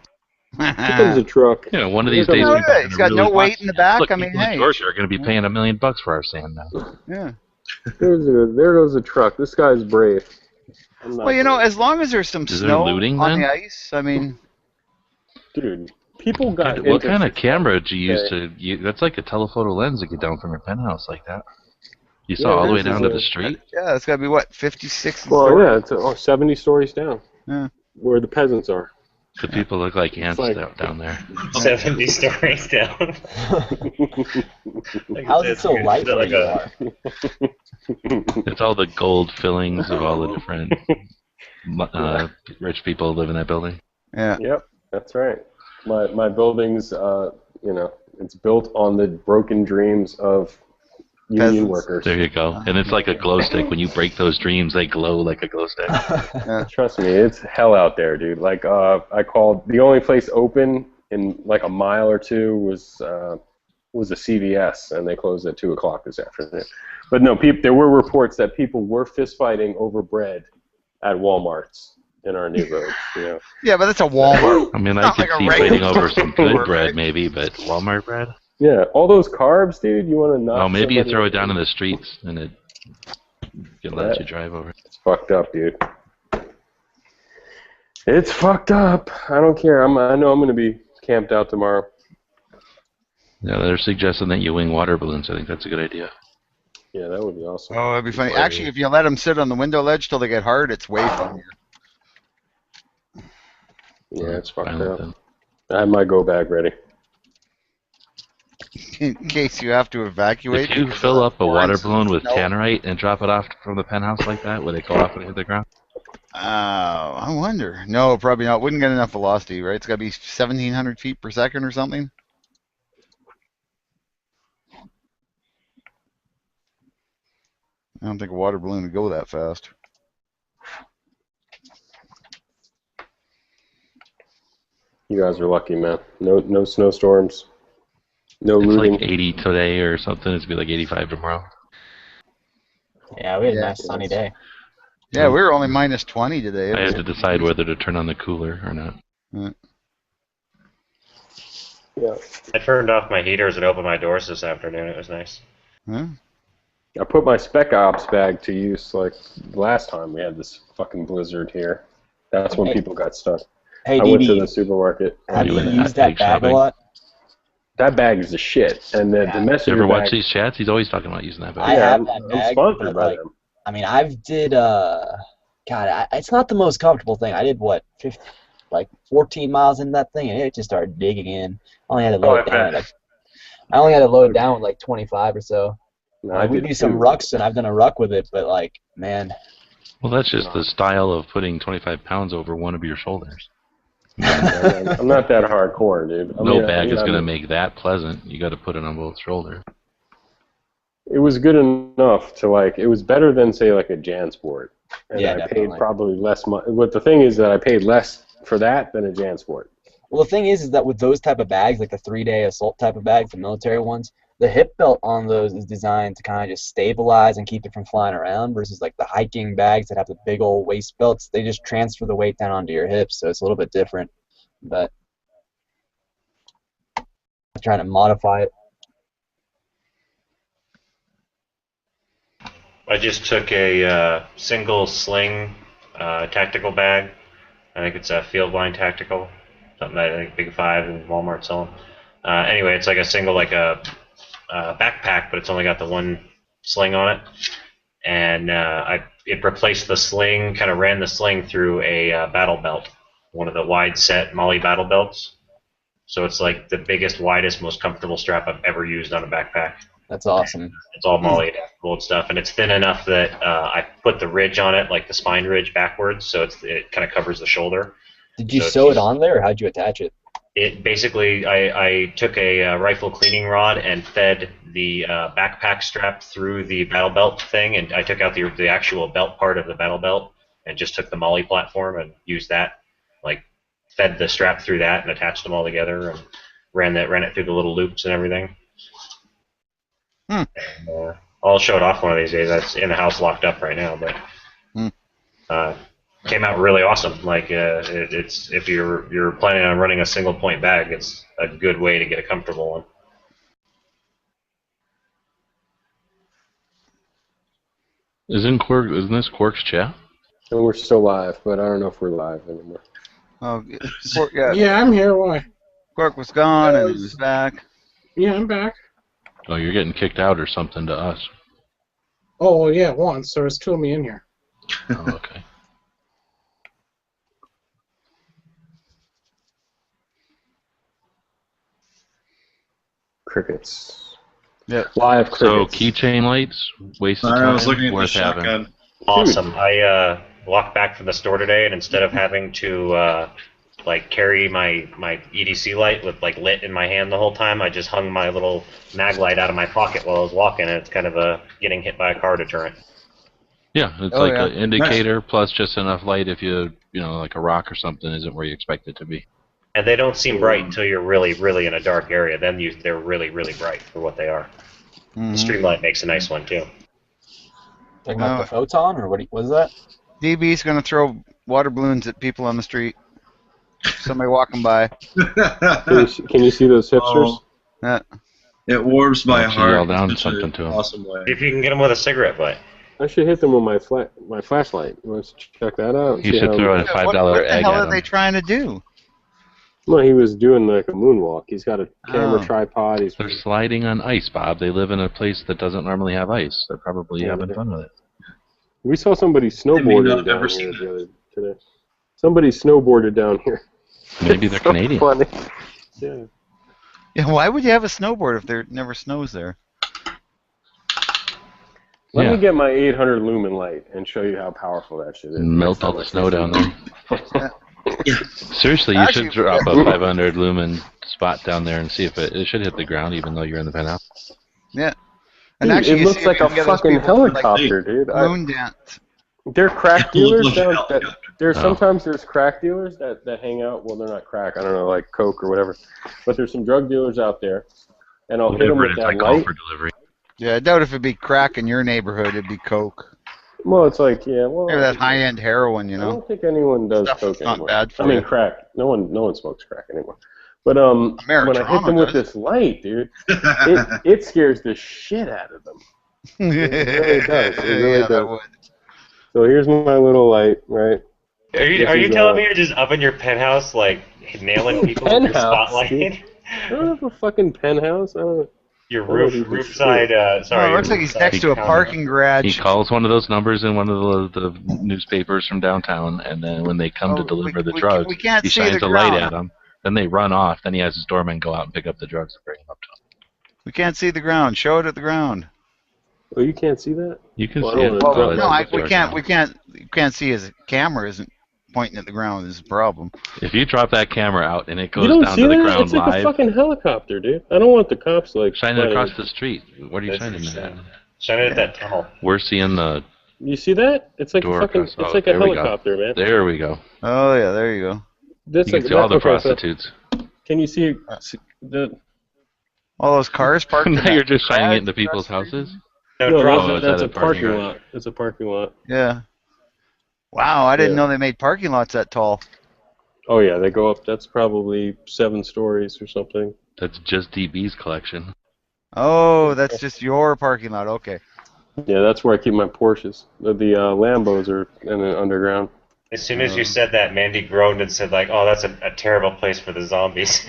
Here comes a truck. One of these days. It's got no weight in the back. Look, I mean, hey. Georgia are going to be paying $1 million for our sand now. Yeah. There goes a truck. This guy's brave. Well, as long as there's some snow on the ice, I mean. Dude, people got. What kind of camera do you use to? That's like a telephoto lens to get down from your penthouse like that. You saw all the way down to the street? Yeah, it's got to be, what, 56 Well, stories? yeah, it's 70 stories down. Yeah. Where the peasants are. The people look like ants down there. 70 stories down. How's it so light where you are? It's all the gold fillings of all the different rich people who live in that building. Yeah. Yep, that's right. My building's, it's built on the broken dreams of union workers. There you go. And it's like a glow stick. When you break those dreams, they glow like a glow stick. Trust me, it's hell out there, dude. Like, I called, the only place open in like a mile or two was a CVS, and they closed at 2 o'clock this afternoon. But no, there were reports that people were fist fighting over bread at Walmarts in our neighborhoods. Yeah, but that's a Walmart. I mean, I could see fighting over some good bread, maybe, but Walmart bread? Yeah, all those carbs, dude. You want to knock? Oh, maybe you throw it down in the streets and it lets you drive over. It's fucked up, dude. It's fucked up. I don't care. I know I'm going to be camped out tomorrow. Yeah, they're suggesting that you wing water balloons. I think that's a good idea. Yeah, that would be awesome. Oh, that'd be funny. Actually, if you let them sit on the window ledge till they get hard, it's way funnier. Yeah, it's fucked up. I have my go bag ready. in case you have to evacuate. If you fill up a water balloon with tannerite and drop it off from the penthouse like that, would it go off and hit the ground? I wonder. No, probably not. Wouldn't get enough velocity, right? It's got to be 1,700 feet per second or something. I don't think a water balloon would go that fast. You guys are lucky, man. No snowstorms. No it's looting. Like 80 today or something. It's be like 85 tomorrow. Yeah, we had a nice sunny day. Yeah, we were only minus 20 today. I had to decide whether to turn on the cooler or not. Yeah. I turned off my heaters and opened my doors this afternoon. It was nice. Huh? I put my Spec Ops bag to use like last time we had this fucking blizzard here. That's when people got stuck. Hey, I went to the supermarket. Have you used that bag a lot? That bag is the shit. And the messenger You ever watch bag, these chats? He's always talking about using that bag. I have that bag, I'm sponsored but by like, them. I mean, I've did, it's not the most comfortable thing. I did, 14 miles into that thing, and it just started digging in. I only had to load it down with like 25 or so. No, we do some rucks, and I've done a ruck with it, but like, man. Well, that's just the style of putting 25 pounds over one of your shoulders. I'm not that hardcore, dude. No bag is going to make that pleasant. You got to put it on both shoulders. It was good enough to like. It was better than say like a JanSport. And Yeah, I definitely. paid probably less money. But the thing is that I paid less for that than a JanSport. Well, the thing is that with those type of bags, like the 3-day assault type of bags, the military ones, the hip belt on those is designed to kind of just stabilize and keep it from flying around versus like the hiking bags that have the big old waist belts. They just transfer the weight down onto your hips, so it's a little bit different. But I'm trying to modify it. I just took a single sling tactical bag. I think it's a Fieldline Tactical. Something that I think Big 5 and Walmart sell them. Anyway, it's like a single, like a backpack, but it's only got the one sling on it. And it replaced the sling, kind of ran the sling through a battle belt, one of the wide set Molly battle belts. So it's like the biggest, widest, most comfortable strap I've ever used on a backpack. That's awesome. It's all Molly adaptable and stuff, and it's thin enough that I put the ridge on it, like the spine ridge, backwards, so it kind of covers the shoulder. Did you sew it on there, or how'd you attach it? It basically, I took a rifle cleaning rod and fed the backpack strap through the battle belt thing, and I took out the actual belt part of the battle belt and just took the Molly platform and used that, like fed the strap through that and attached them all together and ran it through the little loops and everything. And, I'll show it off one of these days. That's in the house locked up right now, but came out really awesome. Like it's if you're planning on running a single point bag, it's a good way to get a comfortable one. Isn't this Quark's chat? And we're still live, but I don't know if we're live anymore. Oh, Quark, yeah. Yeah, I'm here. Why? Quark was gone and he was back. Yeah, I'm back. Oh, you're getting kicked out or something to us. Oh, well, yeah, once. There was 2 of me in here. Oh, okay. Crickets. Yeah. Live crickets. So keychain lights, waste of time. I was looking at the worth having. shotgun. Awesome. I walked back from the store today, and instead of having to like carry my EDC light with like lit in my hand the whole time, I just hung my little mag light out of my pocket while I was walking, and it's kind of a getting hit by a car deterrent. Yeah, it's an indicator plus just enough light if you know, like a rock or something isn't where you expect it to be. And they don't seem bright until you're really, really in a dark area. Then they're really, really bright for what they are. The streamlight makes a nice one too. Talking about the photon, or what is that? DB's gonna throw water balloons at people on the street. Somebody walking by. Can you see those hipsters? It warms my heart. Yell down something to them. Awesome way. See if you can get them with a cigarette butt. I should hit them with my flashlight. You want to check that out? You should throw a $5 egg at them. What the hell are they trying to do? Well, he was doing like a moonwalk. He's got a camera tripod. They're sliding on ice, Bob. They live in a place that doesn't normally have ice. They're probably having fun with it. We saw somebody snowboarding down here today. Somebody snowboarded down here. Maybe they're so Canadian. Funny. Yeah. Yeah, why would you have a snowboard if there never snows there? Let me get my 800 lumen light and show you how powerful that shit is. Melt all the snow down there. Seriously, you should drop a 500 lumen spot down there and see if it should hit the ground, even though you're in the penthouse. Yeah. And dude, actually, it looks like a fucking helicopter, dude. Moon dance. They're crack dealers. Sometimes there's crack dealers that hang out. Well, they're not crack. I don't know, like coke or whatever. But there's some drug dealers out there, and I'll hit them with that light. For delivery. Yeah, I doubt if it'd be crack in your neighborhood, it'd be coke. Well, it's like, yeah, well, maybe that high-end heroin, you know. I don't think anyone does coke not anymore. bad for I mean, you. crack. No one smokes crack anymore. But when I hit them with this light, dude, it scares the shit out of them. It really does. It really does. So here's my little light, right? Are you telling me you're just up in your penthouse, like nailing people with your spotlight? I don't have a fucking penthouse. Your roofside. Sorry. Oh, it looks like he's next to a parking garage. He calls one of those numbers in one of the newspapers from downtown, and then when they come to deliver the drugs, he shines a light at them. Then they run off. Then he has his doorman go out and pick up the drugs and bring them up to him. We can't see the ground. Show it at the ground. Oh, you can't see that? You can see it. Well, no, we can't. You can't see his camera isn't pointing at the ground. Is the problem. If you drop that camera out and it goes down to the ground it's like live, a fucking helicopter, dude. I don't want the cops like shining across the street. What are you shining it at? Shine it at that tunnel. We're seeing the. You see that? It's like a fucking. It's like a helicopter, man. There we go. Oh yeah, there you go. You can see all the prostitutes. Can you see all those cars parked? Now you're just shining it into people's houses. No, that's a parking lot. It's a parking lot. Yeah. Wow, I didn't know they made parking lots that tall. Oh yeah, they go up. That's probably 7 stories or something. That's just DB's collection. Oh, that's just your parking lot. Okay. Yeah, that's where I keep my Porsches. The Lambos are in the underground. As soon as you said that, Mandy groaned and said, like, oh, that's a terrible place for the zombies.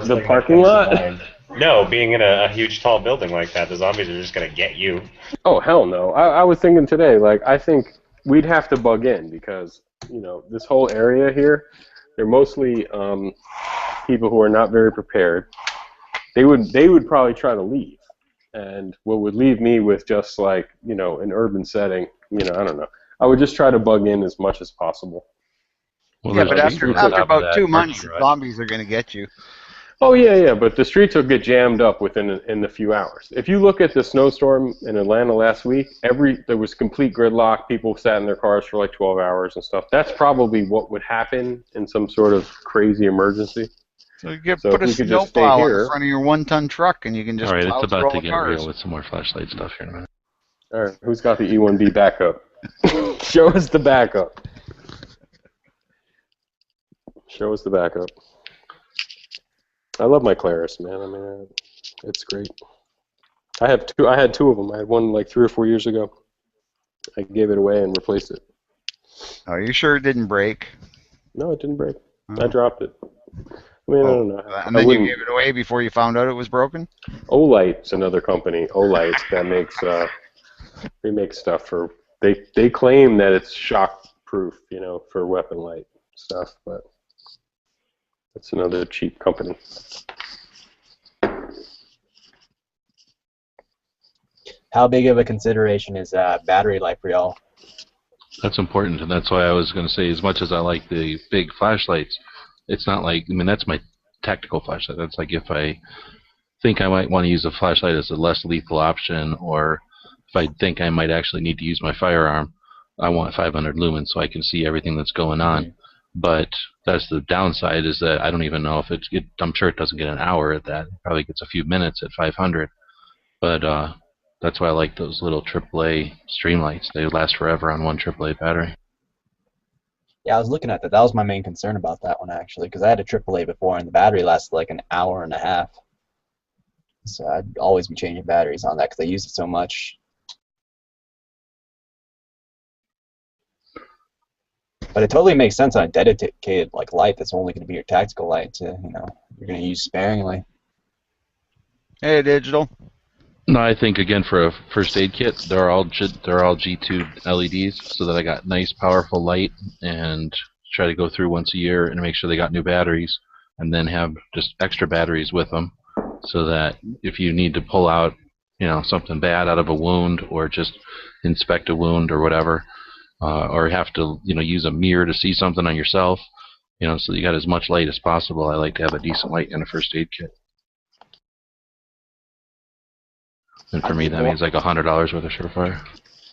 the parking lot? No, being in a huge, tall building like that, the zombies are just going to get you. Oh, hell no. I was thinking today, like, I think we'd have to bug in because, you know, this whole area here, they're mostly people who are not very prepared. They would probably try to leave. And what would leave me with just, like, you know, an urban setting, you know, I don't know. I would just try to bug in as much as possible. Well, yeah, but after about 2 months, zombies are going to get you. Oh, yeah, but the streets will get jammed up within a few hours. If you look at the snowstorm in Atlanta last week, there was complete gridlock. People sat in their cars for like 12 hours and stuff. That's probably what would happen in some sort of crazy emergency. So you put a snowplow in front of your 1-ton truck, and you can just. All right, plow it's about to get cars. real with some more flashlight stuff here in a minute. All right, who's got the E1B backup? Show us the backup. Show us the backup. I love my Claris, man. I mean, it's great. I had two of them. I had one like 3 or 4 years ago. I gave it away and replaced it. Are you sure it didn't break? No, it didn't break. I dropped it. I mean, I don't know. And then you gave it away before you found out it was broken? Olight's another company. Olight that makes they make stuff for they claim that it's shock proof, you know, for weapon light stuff, but it's another cheap company. How big of a consideration is battery life for y'all? That's important, and that's why I was going to say, as much as I like the big flashlights, it's not like, I mean, that's my tactical flashlight. That's like if I think I might want to use a flashlight as a less lethal option, or if I think I might actually need to use my firearm, I want 500 lumens so I can see everything that's going on. But that's the downside, is that I don't even know if I'm sure it doesn't get an hour at that. It probably gets a few minutes at 500. But that's why I like those little AAA streamlights. They last forever on one AAA battery. Yeah, I was looking at that. That was my main concern about that one, actually, because I had a AAA before, and the battery lasted like an hour and a half. So I'd always be changing batteries on that because I use it so much. But it totally makes sense on a dedicated like light that's only going to be your tactical light. You're going to use sparingly. Hey, Digital. No, I think again for a first aid kit, they're all G2 LEDs, so that I got nice, powerful light, and try to go through once a year and make sure they got new batteries, and then have just extra batteries with them, so that if you need to pull out, something bad out of a wound, or just inspect a wound or whatever, or have to, use a mirror to see something on yourself, so you got as much light as possible. I like to have a decent light in a first aid kit. And for me, that means like $100 worth of Surefire.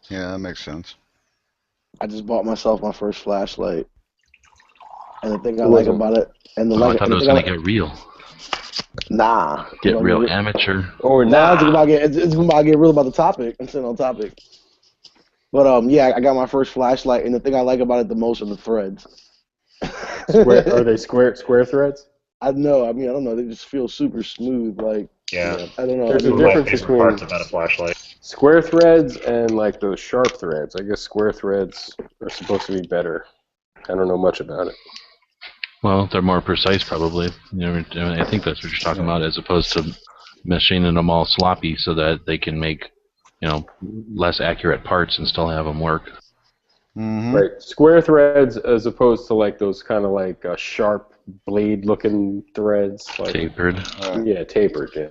Yeah, that makes sense. I just bought myself my first flashlight, and the thing I like about it, and I thought it was gonna get real. Nah. Get real amateur. Or nah. It's about to get real about the topic. I'm sitting on topic. But yeah, I got my first flashlight, and the thing I like about it the most are the threads. Are they square threads? I know. I mean, I don't know. They just feel super smooth. Like, yeah. I don't know. There's a difference between parts about a flashlight. Square threads and like those sharp threads. I guess square threads are supposed to be better. I don't know much about it. Well, they're more precise, probably. I think that's what you're talking about, as opposed to machining them all sloppy so that they can make, less accurate parts and still have them work. Mm-hmm. Right, square threads as opposed to like those kind of like sharp blade-looking threads. Like, tapered. Yeah, tapered. Yeah.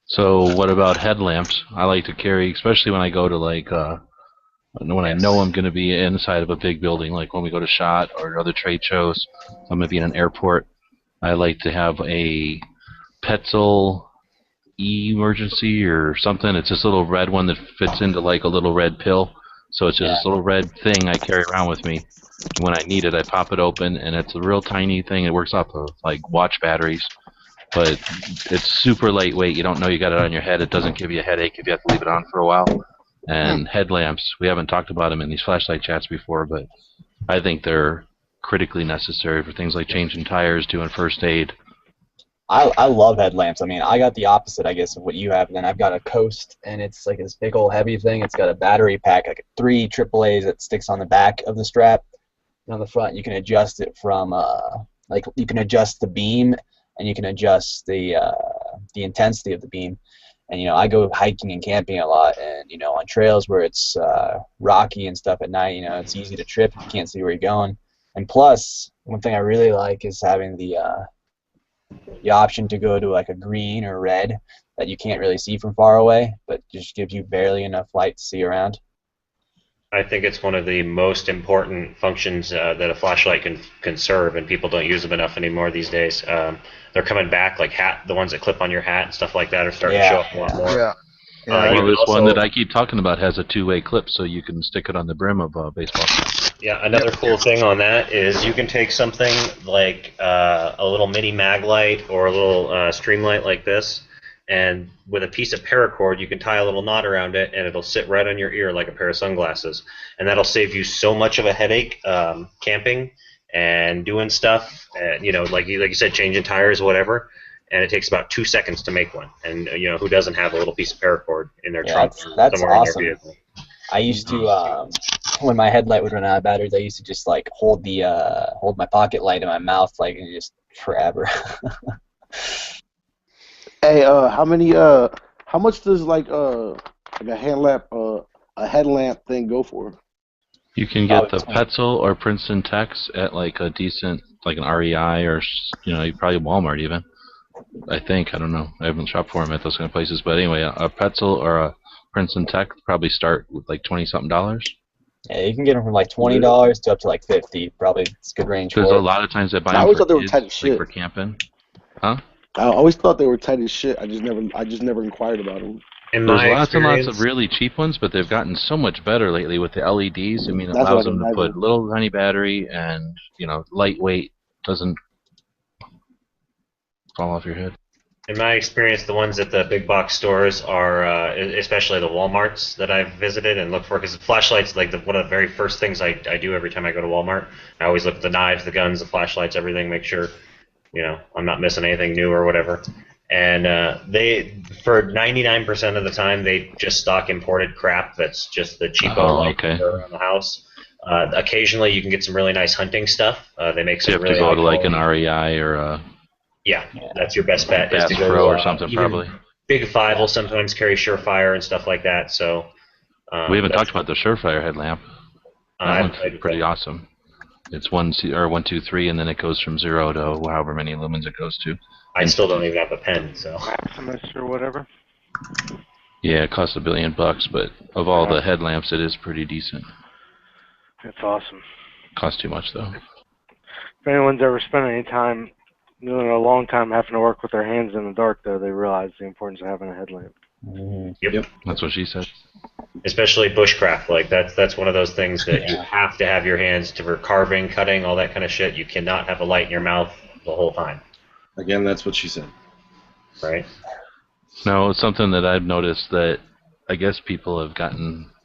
So what about headlamps? I like to carry, especially when I go to like. When I know I'm going to be inside of a big building, like when we go to SHOT or other trade shows, I'm going to be in an airport, I like to have a Petzl emergency or something. It's this little red one that fits into like a little red pill. So it's just this little red thing I carry around with me. When I need it, I pop it open, and it's a real tiny thing. It works off of like watch batteries, but it's super lightweight. You don't know you got it on your head. It doesn't give you a headache if you have to leave it on for a while. And headlamps, we haven't talked about them in these flashlight chats before, but I think they're critically necessary for things like changing tires, doing first aid. I love headlamps. I mean, I got the opposite, I guess, of what you have. Then I've got a Coast, and it's like this big old heavy thing. It's got a battery pack, like 3 AAAs that sticks on the back of the strap. And on the front, you can adjust it from, like, you can adjust the beam, and you can adjust the intensity of the beam. And, I go hiking and camping a lot, and, on trails where it's rocky and stuff at night, it's easy to trip if you can't see where you're going. And plus, one thing I really like is having the option to go to like a green or red that you can't really see from far away, but just gives you barely enough light to see around. I think it's one of the most important functions that a flashlight can serve, and people don't use them enough anymore these days. They're coming back, like the ones that clip on your hat and stuff like that are starting to show up a lot more. Yeah. Well, this one that I keep talking about has a 2-way clip, so you can stick it on the brim of a baseball cap. Yeah, another cool thing on that is you can take something like a little mini mag light or a little stream light like this, and with a piece of paracord you can tie a little knot around it, and it'll sit right on your ear like a pair of sunglasses, and that'll save you so much of a headache camping and doing stuff, like you said, changing tires, whatever. And it takes about 2 seconds to make one. And who doesn't have a little piece of paracord in their trunk that's somewhere awesome. in their vehicle? I used to, when my headlight would run out of batteries, I used to just like hold my pocket light in my mouth, like, and just forever. Hey, how much does like a headlamp thing go for? You can get the Petzl or Princeton Techs at like a decent, like an REI or probably Walmart even. I think, I don't know. I haven't shopped for them at those kind of places, but anyway, a Petzl or a Princeton Tech probably start with like $20-something. Yeah, you can get them from like $20 to up to like $50. Probably it's a good range. Because a lot of times they buy them. I always for thought they were kids, tight as shit. like for camping. Huh? I always thought they were tight as shit. I just never inquired about them. There's lots and lots of really cheap ones, but they've gotten so much better lately with the LEDs. I mean, it allows them to put little tiny battery and lightweight, doesn't fall off your head. In my experience, the ones at the big box stores are, especially the Walmarts that I've visited and looked for, because flashlights, like one of the very first things I do every time I go to Walmart. I always look at the knives, the guns, the flashlights, everything, make sure, I'm not missing anything new or whatever. And they, for 99% of the time, they just stock imported crap that's just the cheapo light around the house. Occasionally, you can get some really nice hunting stuff. They make some really. You have to go to like an REI or a. Yeah, that's your best bet. Bass Pro or something, probably. Big Five will sometimes carry Surefire and stuff like that. So we haven't talked about the Surefire headlamp. That one's pretty awesome. It's 1, 2, 3, and then it goes from 0 to however many lumens it goes to. I still don't even have a pen, so. Maximus or whatever. Yeah, it costs $1 billion, but of all the headlamps, it is pretty decent. That's awesome. Costs too much though. If anyone's ever spent any time, a long time having to work with their hands in the dark, though, they realize the importance of having a headlamp. Yep. That's what she said. Especially bushcraft, like that's one of those things that you have to have your hands for carving, cutting, all that kind of shit. You cannot have a light in your mouth the whole time. Again, that's what she said. Right. No, something that I've noticed that I guess people have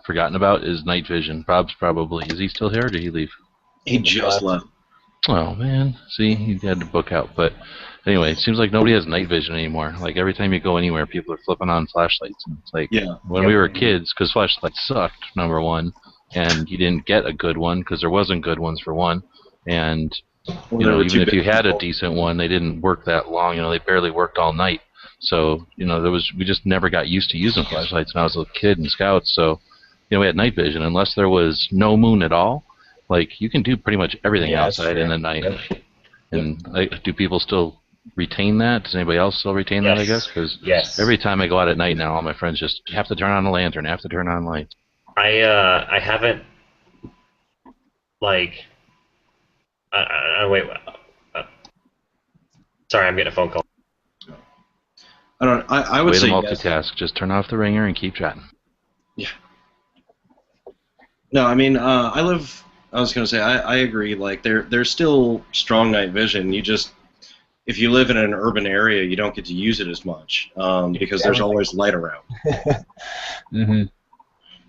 forgotten about is night vision. Bob's probably, is he still here or did he leave? He just left. Oh man, see, he had to book out. But anyway, it seems like nobody has night vision anymore. Like every time you go anywhere, people are flipping on flashlights. And it's like when we were kids, because flashlights sucked, number one, and you didn't get a good one because there wasn't good ones for one. And you know, even if you had a decent one, they didn't work that long. You know, they barely worked all night. So you know, we just never got used to using flashlights when I was a kid in Scouts. So you know, we had night vision unless there was no moon at all. Like, you can do pretty much everything outside in the night. And do people still retain that? Does anybody else still retain that, I guess? Because every time I go out at night now, all my friends just have to turn on a lantern, have to turn on lights. I haven't, like, wait, sorry, I'm getting a phone call. I would say multitask. Yes. Just turn off the ringer and keep chatting. Yeah. No, I mean, I was going to say, I agree. Like, there's still strong night vision. You just, if you live in an urban area, you don't get to use it as much because there's always light around.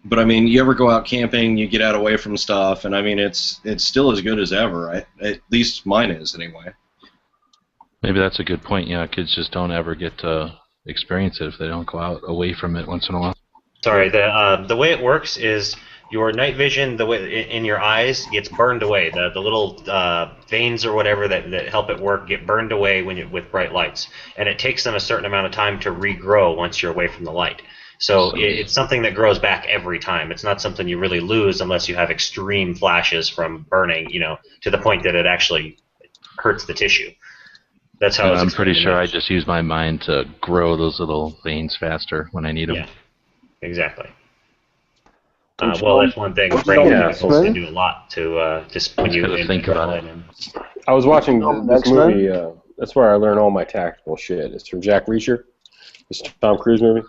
But I mean, you ever go out camping, you get out away from stuff, and I mean, it's still as good as ever. At least mine is, anyway. Maybe that's a good point. Yeah, kids just don't ever get to experience it if they don't go out away from it once in a while. Sorry, the way it works is your night vision, the way in your eyes, gets burned away. The little veins or whatever that help it work get burned away with bright lights, and it takes them a certain amount of time to regrow once you're away from the light. So it's something that grows back every time. It's not something you really lose unless you have extreme flashes from burning, you know, to the point that it actually hurts the tissue. That's how I'm pretty sure I just use my mind to grow those little veins faster when I need them. Yeah, exactly. Well, that's one thing. Brain chemicals can do a lot to just when you think about it. I was watching this movie. That's where I learned all my tactical shit. It's from Jack Reacher, this Tom Cruise movie.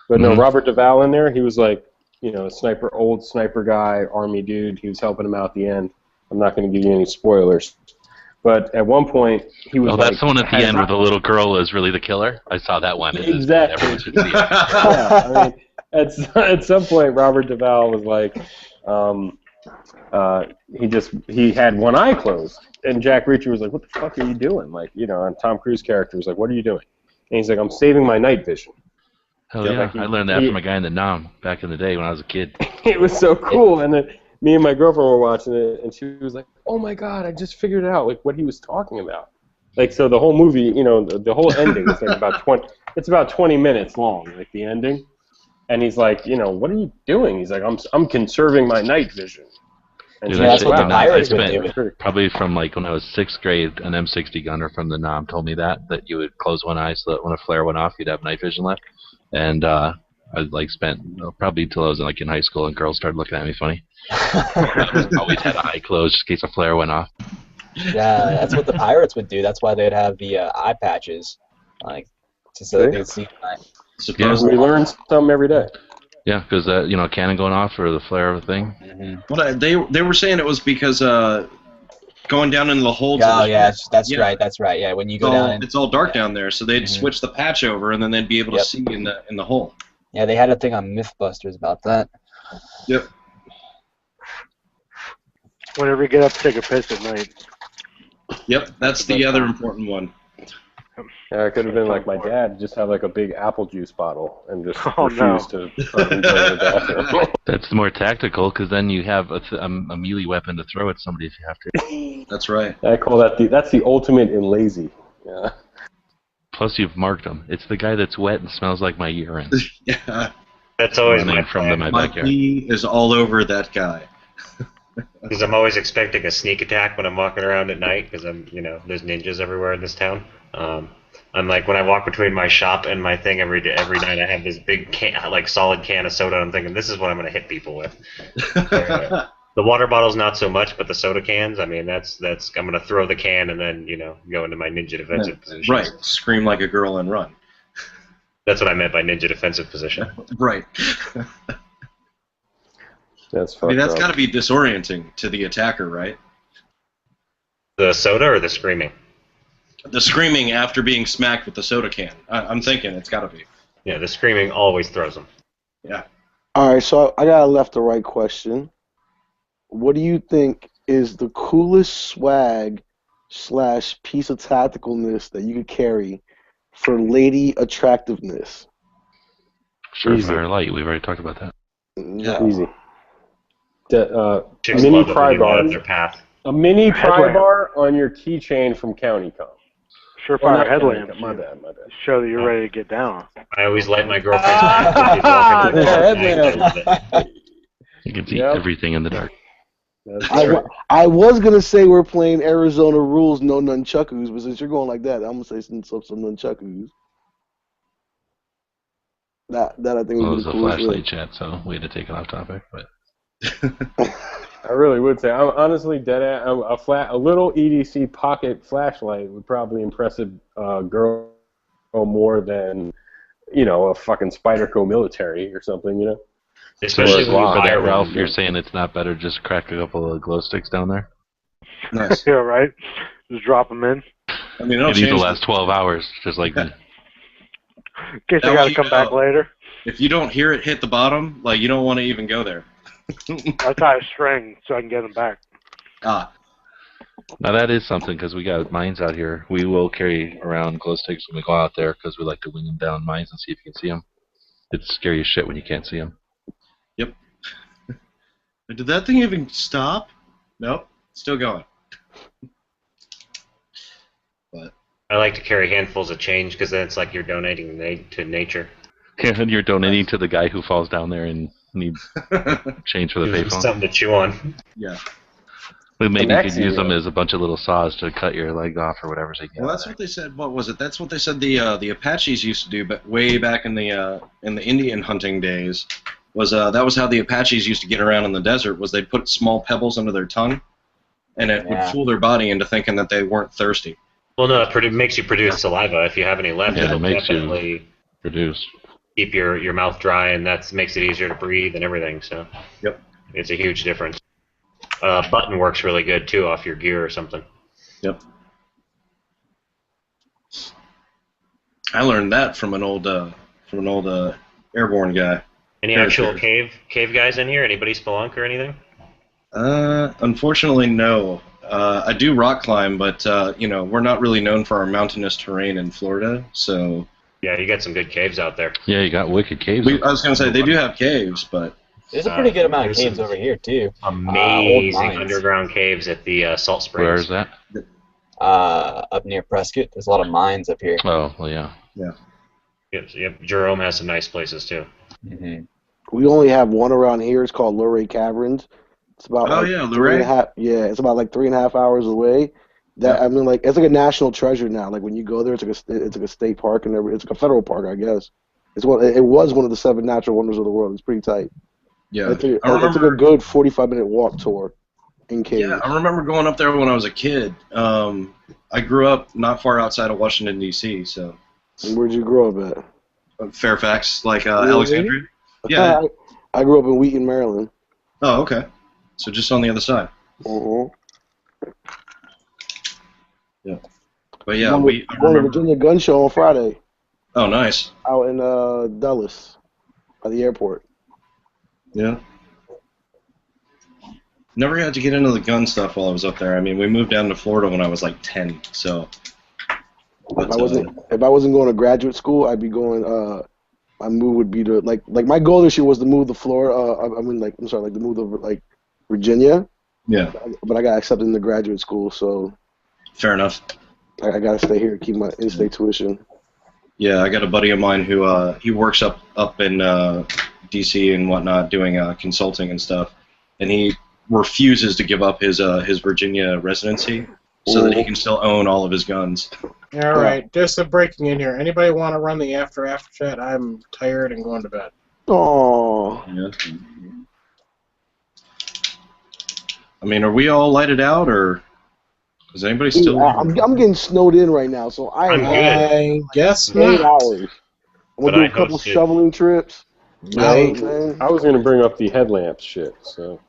But no, Robert Duvall in there. He was like, you know, old sniper guy, army dude. He was helping him out at the end. I'm not going to give you any spoilers. But at one point, he was. Oh, that's the one at the end where the little girl is really the killer. I saw that one. Exactly. Everyone should see it. Yeah, I mean, at some point, Robert Duvall was like, he had one eye closed, and Jack Reacher was like, "What the fuck are you doing?" Like, you know, and Tom Cruise character was like, "What are you doing?" And he's like, "I'm saving my night vision." Hell yeah! Like I learned that from a guy in the NEA back in the day when I was a kid. It was so cool, and then me and my girlfriend were watching it, and she was like, "Oh my god, I just figured it out! Like what he was talking about." Like so, the whole movie, you know, the whole ending is like about 20. It's about 20 minutes long, like the ending. And he's like, you know, what are you doing? He's like, I'm conserving my night vision. And dude, that's what the pirates would do. Probably from like when I was 6th grade, an M60 gunner from the NOM told me that you would close one eye so that when a flare went off, you'd have night vision left. And I like spent probably till I was like in high school, and girls started looking at me funny. I always had an eye closed just in case a flare went off. Yeah, that's what the pirates would do. That's why they'd have the eye patches, like so they could see the night. Yeah, we learn something every day. Yeah, because you know, cannon going off or the flare of a thing. Well, they were saying it was because going down into the hold. Oh yeah, that's right. Yeah, when you go down, it's all dark down there, so they'd switch the patch over, and then they'd be able to see in the hole. Yeah, they had a thing on MythBusters about that. Yep. Whenever you get up to take a piss at night. Yep, that's the other important one. Yeah, it could have been like my dad, just have like a big apple juice bottle and just refuse to go in the bathroom. That's more tactical because then you have a melee weapon to throw at somebody if you have to. That's right. I call that that's the ultimate in lazy. Yeah. Plus you've marked them. It's the guy that's wet and smells like my urine. Yeah. That's always my backyard. My pee is all over that guy. Because I'm always expecting a sneak attack when I'm walking around at night, because there's ninjas everywhere in this town. I'm like, when I walk between my shop and my thing every night, I have this big solid can of soda. I'm thinking, this is what I'm going to hit people with. The water bottles, not so much, but the soda cans, I mean, that's I'm going to throw the can and then, go into my ninja defensive position. Right, scream like a girl and run. That's what I meant by ninja defensive position. Right. That's that's got to be disorienting to the attacker, right? The soda or the screaming? The screaming after being smacked with the soda can. I'm thinking it's got to be. Yeah, the screaming always throws them. Yeah. All right, so I got a left or right question. What do you think is the coolest swag / piece of tacticalness that you could carry for lady attractiveness? Surefire light. We've already talked about that. Yeah. Easy. Chicks Mini love it pry when you bar. light up their path. A mini pry Headlamp. bar on your keychain from CountyCom. Surefire not headlamps. My bad. Show that you're ready to get down. I always light my girlfriend's path when she's walking through the dark. I love it. You can see everything in the dark. I was gonna say we're playing Arizona rules, no nunchakus, but since you're going like that, I'm gonna say some nunchakus. That I think Well, would it was be a cool. flashlight chat, so we had to take it off topic. But I really would say, I'm honestly dead at a little EDC pocket flashlight would probably impress a girl more than a fucking Spyderco military or something, Especially when you for buy that, it. Ralph, you're saying it's not better just crack a couple of glow sticks down there? Nice. Yeah, right. Just drop them in. I mean, Maybe the last 12 hours, just like me. In case I gotta come back later. If you don't hear it hit the bottom, you don't want to even go there. I tie a string so I can get them back. Ah. Now that is something, because we got mines out here. We will carry around glow sticks when we go out there, because we like to wing them down mines and see if you can see them. It's scary as shit when you can't see them. Yep. Did that thing even stop? Nope. Still going. But I like to carry handfuls of change because then it's like you're donating to nature. Yeah, and you're donating to the guy who falls down there and needs change for the payphone. Something to chew on. Yeah. But maybe you could use them as a bunch of little saws to cut your leg off or whatever. So you can Well, that's what they said. What was it? That's what they said the Apaches used to do, but way back in the Indian hunting days. That was how the Apaches used to get around in the desert. Was they'd put small pebbles under their tongue, and it would fool their body into thinking that they weren't thirsty. Well, no, it makes you produce saliva. If you have any left, it'll definitely produce. Keep your mouth dry, and that makes it easier to breathe and everything. So, yep, it's a huge difference. Button works really good too off your gear or something. Yep. I learned that from an old airborne guy. Any actual cave guys in here? Anybody spelunk or anything? Unfortunately, no. I do rock climb, but we're not really known for our mountainous terrain in Florida, so. Yeah, you got some good caves out there. Yeah, you got wicked caves. I was gonna say they do have caves, but there's a pretty good amount of caves over here too. Amazing underground caves at the Salt Springs. Where is that? Up near Prescott. There's a lot of mines up here. Oh, well, yeah. Yeah. Yep. Jerome has some nice places too. Mm-hmm. We only have one around here. It's called Luray Caverns. It's about Luray? it's about 3.5 hours away. I mean, it's like a national treasure now. Like when you go there, it's like a state park and it's like a federal park, I guess. It was one of the 7 natural wonders of the world. It's pretty tight. Yeah, it's like a good 45-minute walk tour in caves. Yeah, I remember going up there when I was a kid. I grew up not far outside of Washington D.C. So. And where'd you grow up at? Fairfax, Alexandria. Yeah. I grew up in Wheaton, Maryland. Oh, okay. So just on the other side. Mm-hmm. Yeah. But yeah, going to Virginia Gun Show on Friday. Oh, nice. Out in Dulles, by the airport. Yeah. Never got to get into the gun stuff while I was up there. I mean, we moved down to Florida when I was 10, so. But, if I wasn't going to graduate school, I'd be going. My move would be to my goal this year was to move to Florida. To move to Virginia. Yeah. But I got accepted into graduate school, so. Fair enough. I got to stay here to keep my in-state tuition. Yeah, I got a buddy of mine who he works up in D.C. and whatnot doing consulting and stuff, and he refuses to give up his Virginia residency so that he can still own all of his guns. All right, just a breaking in here. Anybody want to run the after chat? I'm tired and going to bed. Oh. Yeah. I mean, are we all lighted out, or is anybody still? I'm getting snowed in right now, so I guess 8 not. hours. I'm gonna do a couple shoveling trips. I was going to bring up the headlamps shit. So